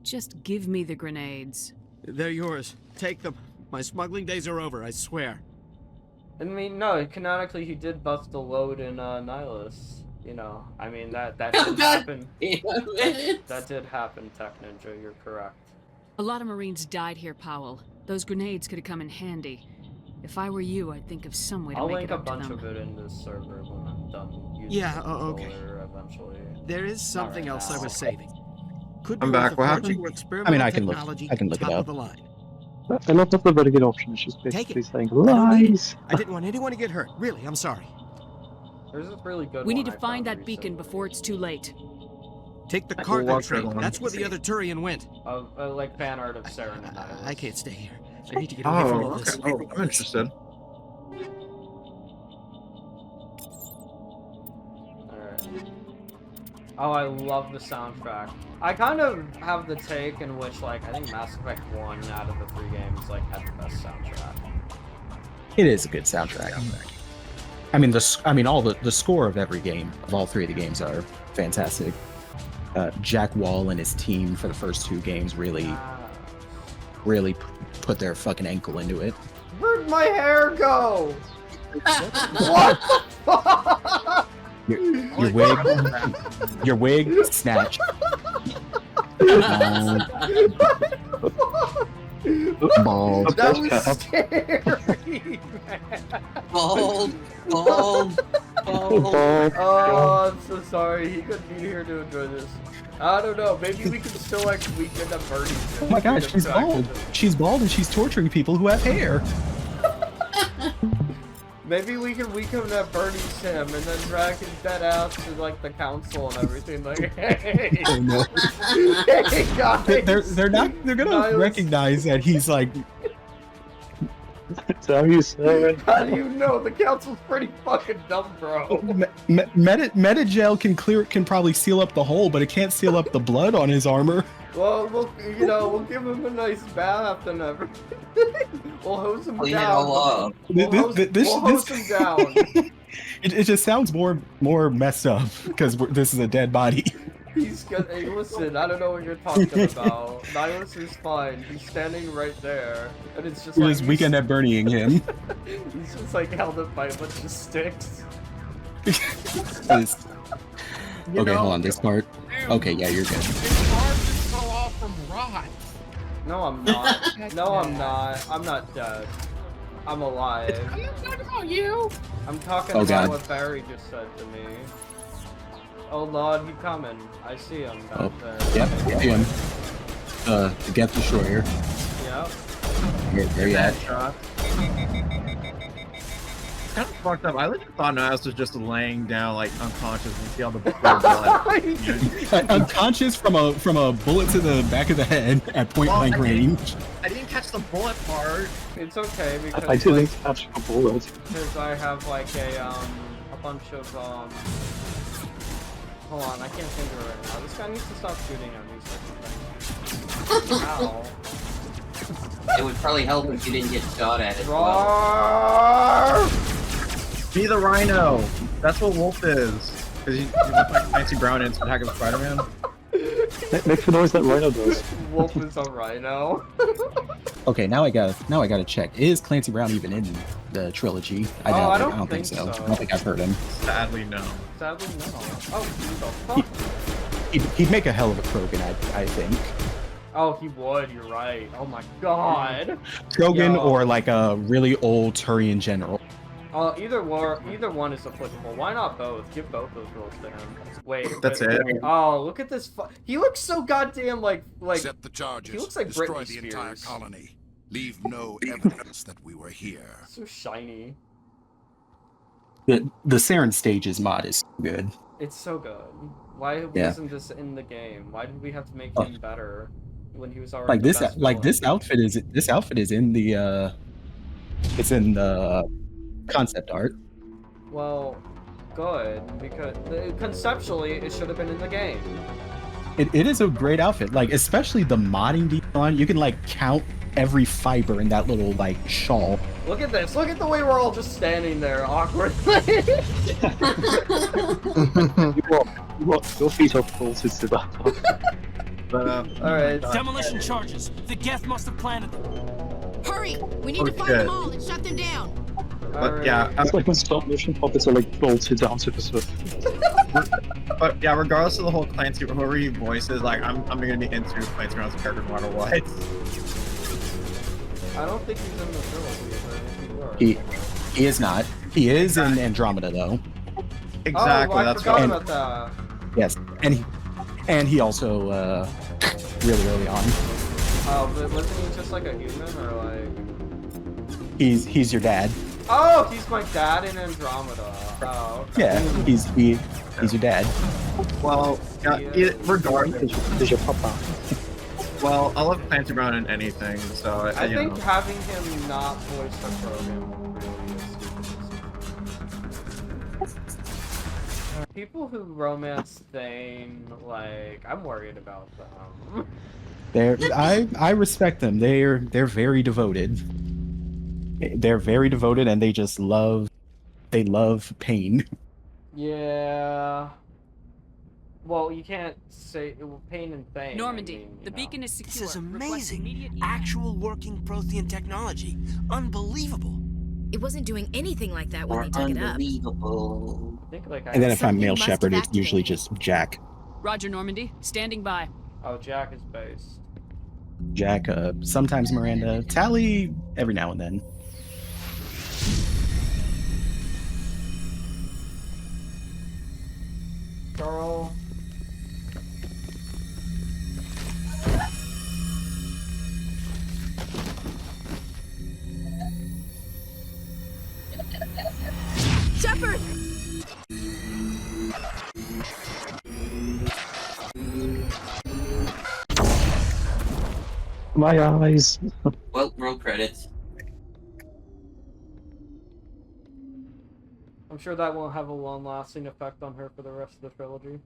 Just give me the grenades. They're yours. Take them. My smuggling days are over, I swear. I mean, no, canonically he did bust a load in Nihilus. You know, I mean, that did happen. That did happen, Tech Ninja, you're correct. A lot of Marines died here, Powell. Those grenades could have come in handy. If I were you, I'd think of some way to I'll make link it a up to bunch them. of it in this server when I'm done using Yeah, the okay. controller eventually. There is something else I was saving. Could be I'm worth back. a What fortune happened? with I mean, I experimental can look. technology, I can look it top up. of the line. I love that the renegade option is just Take basically it. saying I don't need it. lies. I didn't want anyone to get hurt. Really, I'm sorry. There's this really good We one need to I find found that beacon recently. before it's too late. Take the We'll cargo walk through train. the That's where the other Turian went. Like fan art of Saren and I can't stay here. I need to get away from all this. Oh, I'm interested. Oh, I love the soundtrack. I kind of have the take in which, like, I think Mass Effect 1 out of the 3 games, like, had the best soundtrack. It is a good soundtrack. I mean, all the score of every game of all 3 of the games are fantastic. Jack Wall and his team for the first 2 games really put their fucking ankle into it. Where'd my hair go? What the fuck? Your wig snatched. Bald. That was scary, man. Bald. Oh, I'm so sorry. He couldn't be here to enjoy this. I don't know. Maybe we can still like weekend at Bernie's. Oh my god, she's bald. She's bald and she's torturing people who have hair. Maybe we can weekend at Bernie's him and then drag his dead ass to like the council and everything. Like, hey, Oh, no. hey guys. They're gonna recognize that he's like. How you say? How do you know? The council's pretty fucking dumb, bro. Metagel can probably seal up the hole, but it can't seal up the blood on his armor. Well, we'll give him a nice bath and everything. We'll hose him Clean it down. all up. We'll hose him down. It just sounds more messed up because this is a dead body. He's good. Hey, listen, I don't know what you're talking about. Nihilus is fine. He's standing right there, and it's just We're like just weekend at Bernieing him. he's just like held up by a bunch of sticks. Okay, hold on. This part. Okay, yeah, you're good. His arm just fell off from rot. No, I'm not. No, I'm not. I'm not dead. I'm alive. I'm not talking about you. I'm talking Oh, about God. what Barry just said to me. Oh Lord, he coming. I see him back there. Yep, him. The Death Destroyer. Yep. Where you at? Kind of fucked up. I legit thought Niles was just laying down like unconscious and see all the blood. Unconscious from a bullet to the back of the head at point blank range. I didn't catch the bullet part. It's okay because I didn't catch a bullet. because I have like a bunch of Hold on, I can't think of it right now. This guy needs to stop shooting at me. So Ow. It would probably help if you didn't get shot at as well. Roar! Be the Rhino. That's what Wolf is. Because you look like Clancy Brown in Attack of Spider-Man. Make the noise that Rhino does. Wolf is a rhino. Okay, now I gotta check. Is Clancy Brown even in the trilogy? I don't think so. I don't think I've heard him. Sadly, no. Sadly, no. Oh, who the fuck? He'd make a hell of a Krogan, I think. Oh, he would. You're right. Oh my god. Krogan Yo. or like a really old Turian general. Either one is applicable. Why not both? Give both those roles to him. Wait. That's it. Oh, look at this. He looks so goddamn like. Set the charges. He looks like Destroy Britney the entire Spears. colony. Leave no evidence that we were here. So shiny. The Saren Stages mod is good. It's so good. Why wasn't this in the game? Why did we have to make him better when he was already Like this, the best like this villain? outfit is in the it's in the concept art. Well, good because conceptually it should have been in the game. It is a great outfit, like especially the modding detail on it. You can like count every fiber in that little like shawl. Look at this. Look at the way we're all just standing there awkwardly. Your feet are bolted to that. But, Alright. Demolition charges. The Geth must have planted them. Hurry! We need to find them all and shut them down. But yeah, It's like when stop motion puppets are like bolted down to the surface. but yeah, regardless of the whole Clancy, whoever he voices, like I'm gonna be into Clancy Brown's character no matter what. I don't think he's in the trilogy. He is not. He is in Andromeda though. Exactly. Oh, I that's forgot what. about that. Yes, and he also really early on. Oh, but wasn't he just like a human or like? He's your dad. Oh, he's my dad in Andromeda. Oh, okay. Yeah, he's your dad. Well, regardless. Is your papa? Well, I love Clancy Brown in anything, so I you think know. having him not voice the program really is stupid. People who romance Thane, like, I'm worried about them. I respect them. They're very devoted. They're very devoted, and they just love pain. Yeah. Well, you can't say pain and Thane. Normandy, I mean, the beacon is secure. This is Request amazing. immediate Actual working Prothean technology. Unbelievable. It wasn't doing anything like that when they took it up. Unbelievable. I think, like, And then if I'm Something male must shepherd, have it's usually activated. just Jack. Roger, Normandy. Standing by. Oh, Jack is based. Jack, sometimes Miranda, Tally every now and then. Girl. Shepard! My eyes. Well, roll credits. I'm sure that won't have a long-lasting effect on her for the rest of the trilogy.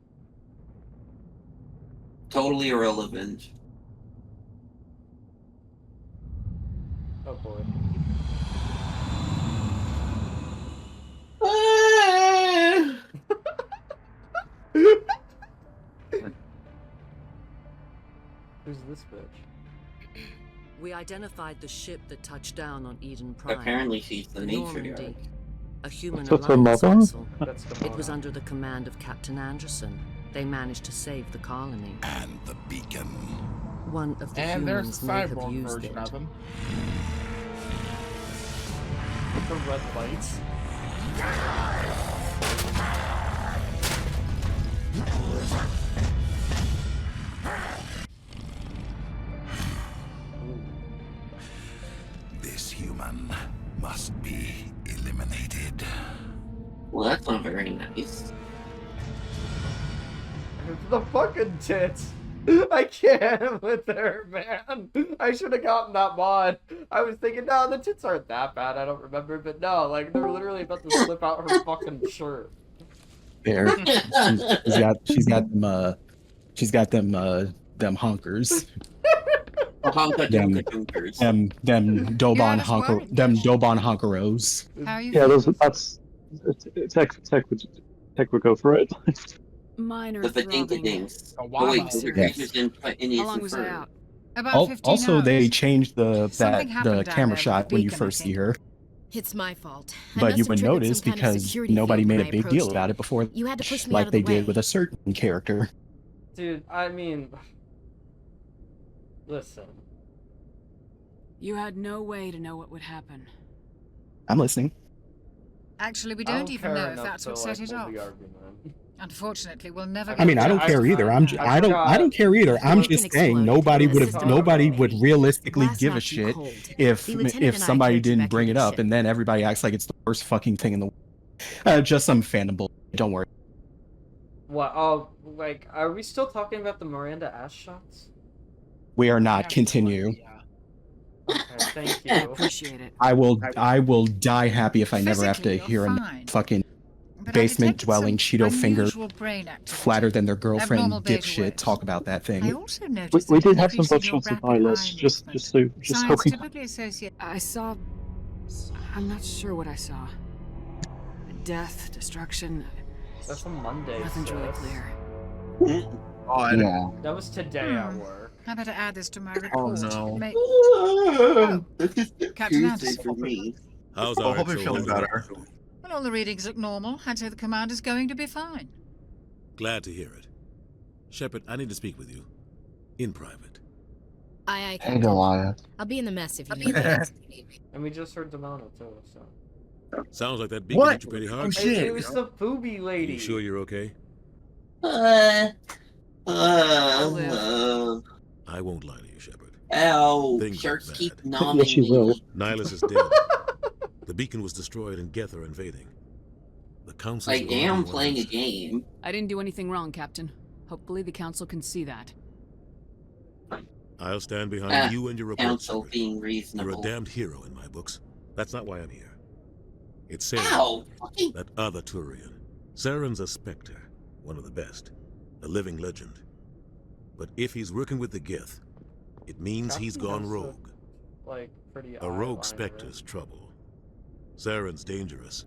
Totally irrelevant. Oh boy. Who's this bitch? We identified the ship that touched down on Eden Prime. Apparently she's the Normandy, matriarch. a human That's her alliance mother? vessel. That's the It was under the command of Captain Anderson. They managed to save the colony. And the beacon. One of the And there's humans the may have cyborg used version it. of him. The red lights. This human must be eliminated. Well, that's not very nice. The fucking tits. I can't with her, man. I should have gotten that mod. I was thinking, no, the tits aren't that bad. I don't remember, but no, like they're literally about to slip out her fucking shirt. There, she's got them honkers. Them Dobon honkeros. How are you Yeah, feeling? that's tech would go for it. Minor The throbbing. Badinka-dinks. A Oh wait, while. those are Yes. creatures in How Indians long was I Inferno. out? About 15 Also, hours. they changed Something the happened down camera there shot with the when you beacon, I first see think. her. It's my fault. I But must you have would triggered notice some kind of because security nobody field made when a I big deal approached about it. it before, You had to push me out like of they the way. did with a certain character. Dude, I mean, listen. You had no way to know what would happen. I'm listening. Actually, we I don't even care know if enough that's to, what like, set it hold off. the argument. Unfortunately, we'll never I mean, I don't care either. I don't care either. I'm just saying nobody would realistically give a shit if somebody didn't bring it up, and then everybody acts like it's the worst fucking thing in the world. Just some fandom bullshit. Don't worry. What? Oh, like, are we still talking about the Miranda ass shots? We are not. Continue. Okay, thank you. I appreciate it. I will die happy if I never have to Physically, hear you're a fine. fucking But I basement detected dwelling some Cheeto finger unusual brain activity. flatter than their girlfriend Abnormal beta dipshit waves. talk about that I thing. also noticed We an did have some increase in blood your shots of rapid eyeless, eye just so Signs we typically associated. I saw... I'm not sure what I saw. Death, destruction... That's a Monday. Nothing's really sis. clear. Yeah. That was today at work. I better add this to my report. no. It may- This is Captain Tuesday Anderson. for me. How's Well, our hope you're actual feeling weather? better. Well, all the readings look normal. I'd say the commander's going to be fine. Glad to hear it. Shepard, I need to speak with you. In private. Aye, Hey, Goliath. I'll be in the mess if you need me. And we just heard Demona too, so. Sounds like that beacon What? hit you pretty hard. Oh, shit. It was the booby lady. You sure you're okay? Uh, I'll live. I won't lie to you, Shepard. Oh, Things sharks look keep bad. nomming Yes, you me. will. Nihilus is dead. The beacon was destroyed and Geth are invading. The council's I the only am one playing a answer. game. I didn't do anything wrong, Captain. Hopefully the Council can see that. I'll stand behind you and your report, Council Shepard. being You're a reasonable. damned hero in my books. That's not why I'm here. It's Saren, Ow! that other Turian. Saren's a Spectre, one of the best, a living legend. But if he's working with the Geth, it means he's gone rogue. Like, pretty A rogue eyeliner. Spectre's trouble. Saren's dangerous,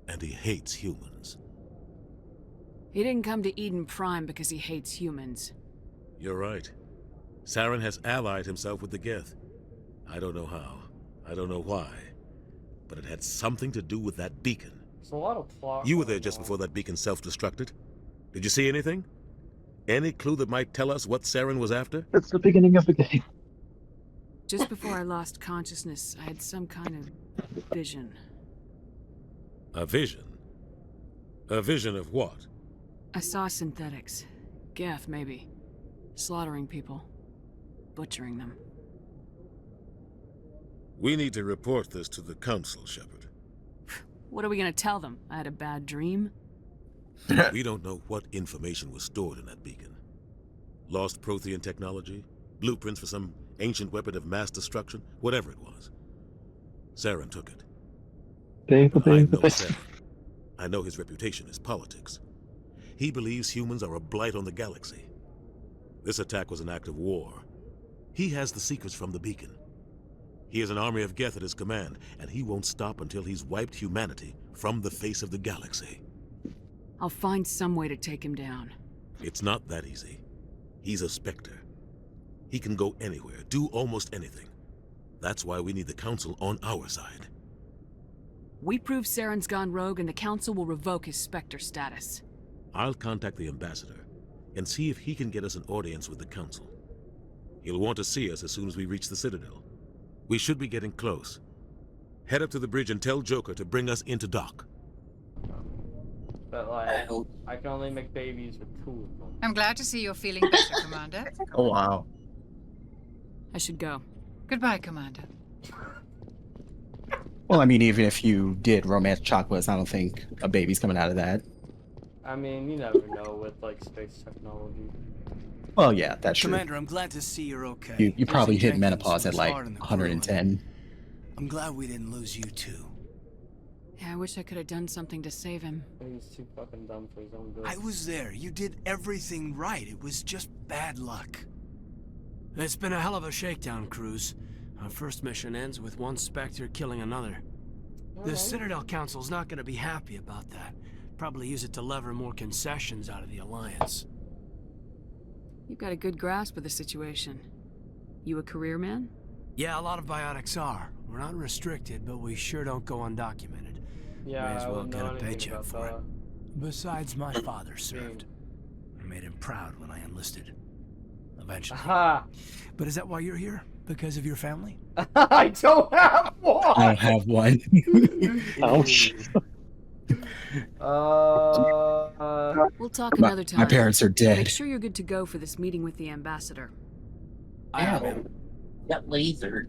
and he hates humans. He didn't come to Eden Prime because he hates humans. You're right. Saren has allied himself with the Geth. I don't know how. I don't know why. But it had something to do with that beacon. There's a lot of plot. You were there just before that beacon self-destructed. Did you see anything? Any clue that might tell us what Saren was after? It's the beginning of the game. Just before I lost consciousness, I had some kind of vision. A vision? A vision of what? I saw synthetics. Geth, maybe. Slaughtering people. Butchering them. We need to report this to the Council, Shepard. What are we gonna tell them? I had a bad dream? We don't know what information was stored in that beacon. Lost Prothean technology? Blueprints for some ancient weapon of mass destruction? Whatever it was. Saren took it. I know Saren. I know his reputation is politics. He believes humans are a blight on the galaxy. This attack was an act of war. He has the secrets from the beacon. He has an army of Geth at his command, and he won't stop until he's wiped humanity from the face of the galaxy. I'll find some way to take him down. It's not that easy. He's a Spectre. He can go anywhere, do almost anything. That's why we need the Council on our side. We prove Saren's gone rogue and the Council will revoke his Spectre status. I'll contact the Ambassador and see if he can get us an audience with the Council. He'll want to see us as soon as we reach the Citadel. We should be getting close. Head up to the bridge and tell Joker to bring us into dock. But like, I can only make babies with 2 of them. I'm glad to see you're feeling better, Commander. Oh, wow. I should go. Goodbye, Commander. Well, I mean, even if you did romance chocolates, I don't think a baby's coming out of that. I mean, you never know with like space technology. Well, yeah, that's true. Commander, I'm glad to see you're okay. You probably hit Jenkins menopause at was like hard on the crew. 110. I'm glad we didn't lose you too. Yeah, I wish I could have done something to save him. He's too fucking dumb for his own good. I was there. You did everything right. It was just bad luck. It's been a hell of a shakedown, Cruz. Our first mission ends with one Spectre killing another. The Citadel Council's not going to be happy about that. Probably use it to lever more concessions out of the Alliance. You've got a good grasp of the situation. You a career man? Yeah, a lot of biotics are. We're not restricted, but we sure don't go undocumented. Yeah, May as I well wouldn't get know a anything paycheck about for that. it. Besides, my father served. I made him proud when I enlisted. Eventually. Aha! But is that why you're here? Because of your family? I don't have one! I don't have one. Ouch. We'll talk another time. My parents are dead. Make sure you're good to go for this meeting with the Ambassador. Ow. Got lasered.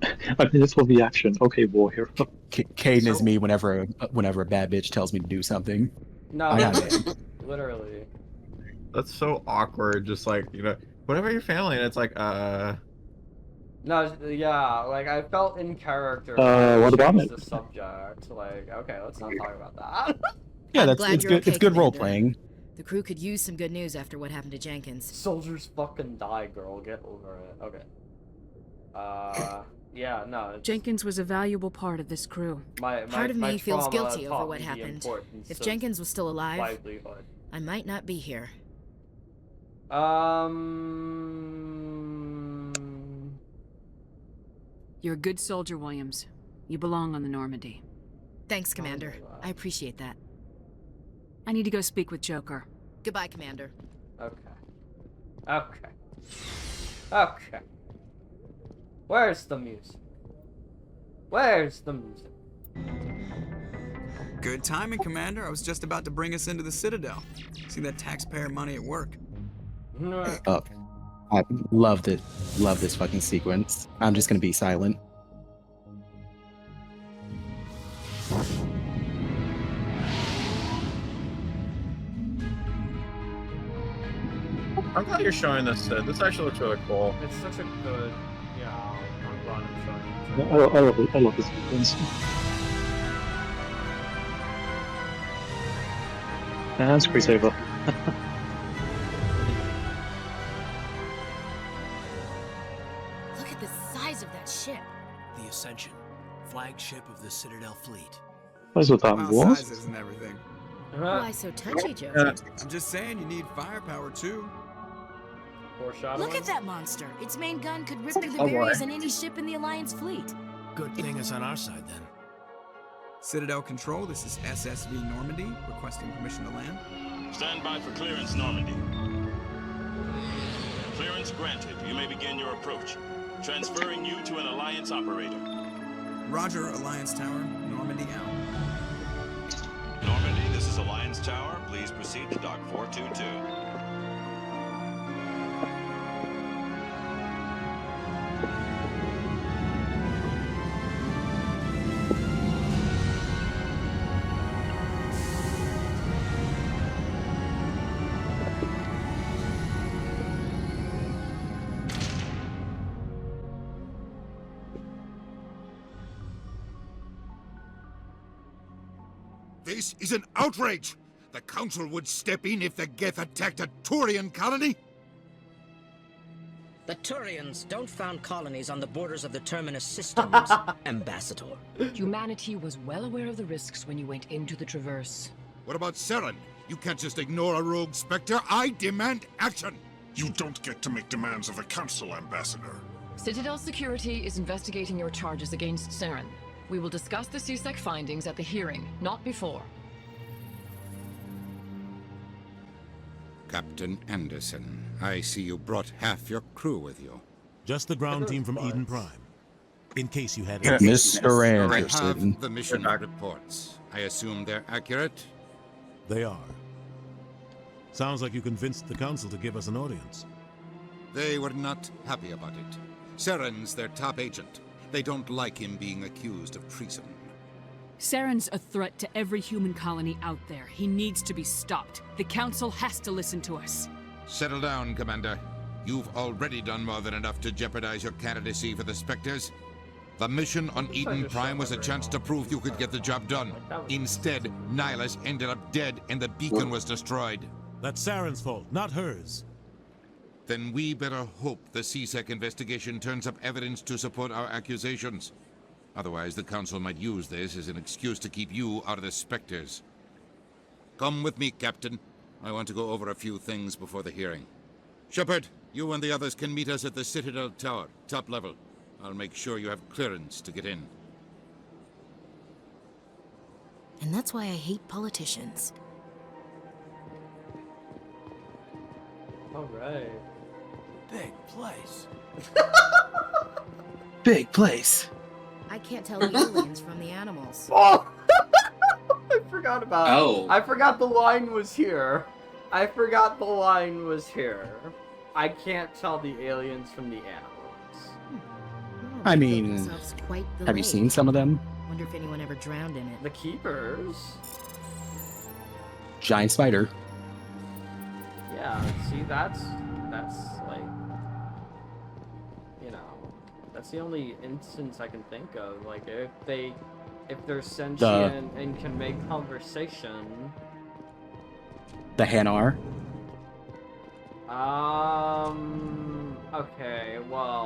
I mean, this will be action. Okay, war hero. Caden is me whenever a bad bitch tells me to do something. No, I got it. literally. That's so awkward. Just like, you know, what about your family? And it's like, No, yeah, like I felt in character. What about choose it? the subject? Like, okay, let's not talk about that. Yeah, I'm that's glad it's you're good. okay, It's good role Commander. playing. The crew could use some good news after what happened to Jenkins. Soldiers fucking die, girl. Get over it. Okay. Yeah, no. It's, Jenkins was a valuable part of this crew. Part of me feels trauma guilty over taught what me the happened. importance If of Jenkins was still alive, livelihood. I might not be here. You're a good soldier, Williams. You belong on the Normandy. Thanks, Commander. I appreciate that. I need to go speak with Joker. Goodbye, Commander. Okay. Where's the music? Where's the music? Good timing, Commander. I was just about to bring us into the Citadel. See that taxpayer money at work. I loved it. Love this fucking sequence. I'm just gonna be silent. I'm glad you're showing this, Sid. This actually looks really cool. It's such a good, yeah. I'm glad I'm showing it. I love the sequence. And screws over. Look at the size of that ship. The Ascension, flagship of the Citadel fleet. That's what that was. Sizes and everything. Why so touchy, Joe? I'm just saying, you need firepower too. Look at that monster. Its main gun could rip through the Oh, barriers boy. in any ship in the Alliance fleet. Good thing it's on our side then. Citadel Control, this is SSV Normandy, requesting permission to land. Stand by for clearance, Normandy. Clearance granted. You may begin your approach. Transferring you to an Alliance operator. Roger, Alliance Tower, Normandy out. Normandy, this is Alliance Tower. Please proceed to Dock 422. This is an outrage! The Council would step in if the Geth attacked a Turian colony? The Turians don't found colonies on the borders of the Terminus systems, Ambassador. Humanity was well aware of the risks when you went into the Traverse. What about Saren? You can't just ignore a rogue Spectre. I demand action! You don't get to make demands of the Council, Ambassador. Citadel Security is investigating your charges against Saren. We will discuss the CSEC findings at the hearing, not before. Captain Anderson, I see you brought half your crew with you. Just the ground team from Eden Prime. In case you had Mr. I Anderson. have the mission reports. I assume they're accurate? They are. Sounds like you convinced the Council to give us an audience. They were not happy about it. Saren's their top agent. They don't like him being accused of treason. Saren's a threat to every human colony out there. He needs to be stopped. The Council has to listen to us. Settle down, Commander. You've already done more than enough to jeopardize your candidacy for the Spectres. The mission on Eden Prime was a chance to prove you could get the job done. Instead, Nihilus ended up dead and the beacon was destroyed. That's Saren's fault, not hers. Then we better hope the CSEC investigation turns up evidence to support our accusations. Otherwise, the Council might use this as an excuse to keep you out of the Spectres. Come with me, Captain. I want to go over a few things before the hearing. Shepard, you and the others can meet us at the Citadel Tower, top level. I'll make sure you have clearance to get in. And that's why I hate politicians. All right. Big place. Big place. I can't tell the aliens from the animals. Oh! I forgot about Oh. I forgot the line was here. I forgot the line was here. I can't tell the aliens from the animals. I mean, Themselves quite the have you lake. seen some of them? Wonder if anyone ever drowned in it. The keepers. Giant spider. Yeah, see that's like, you know, that's the only instance I can think of. Like if they're sentient and can make conversation. The Hanar. Okay, well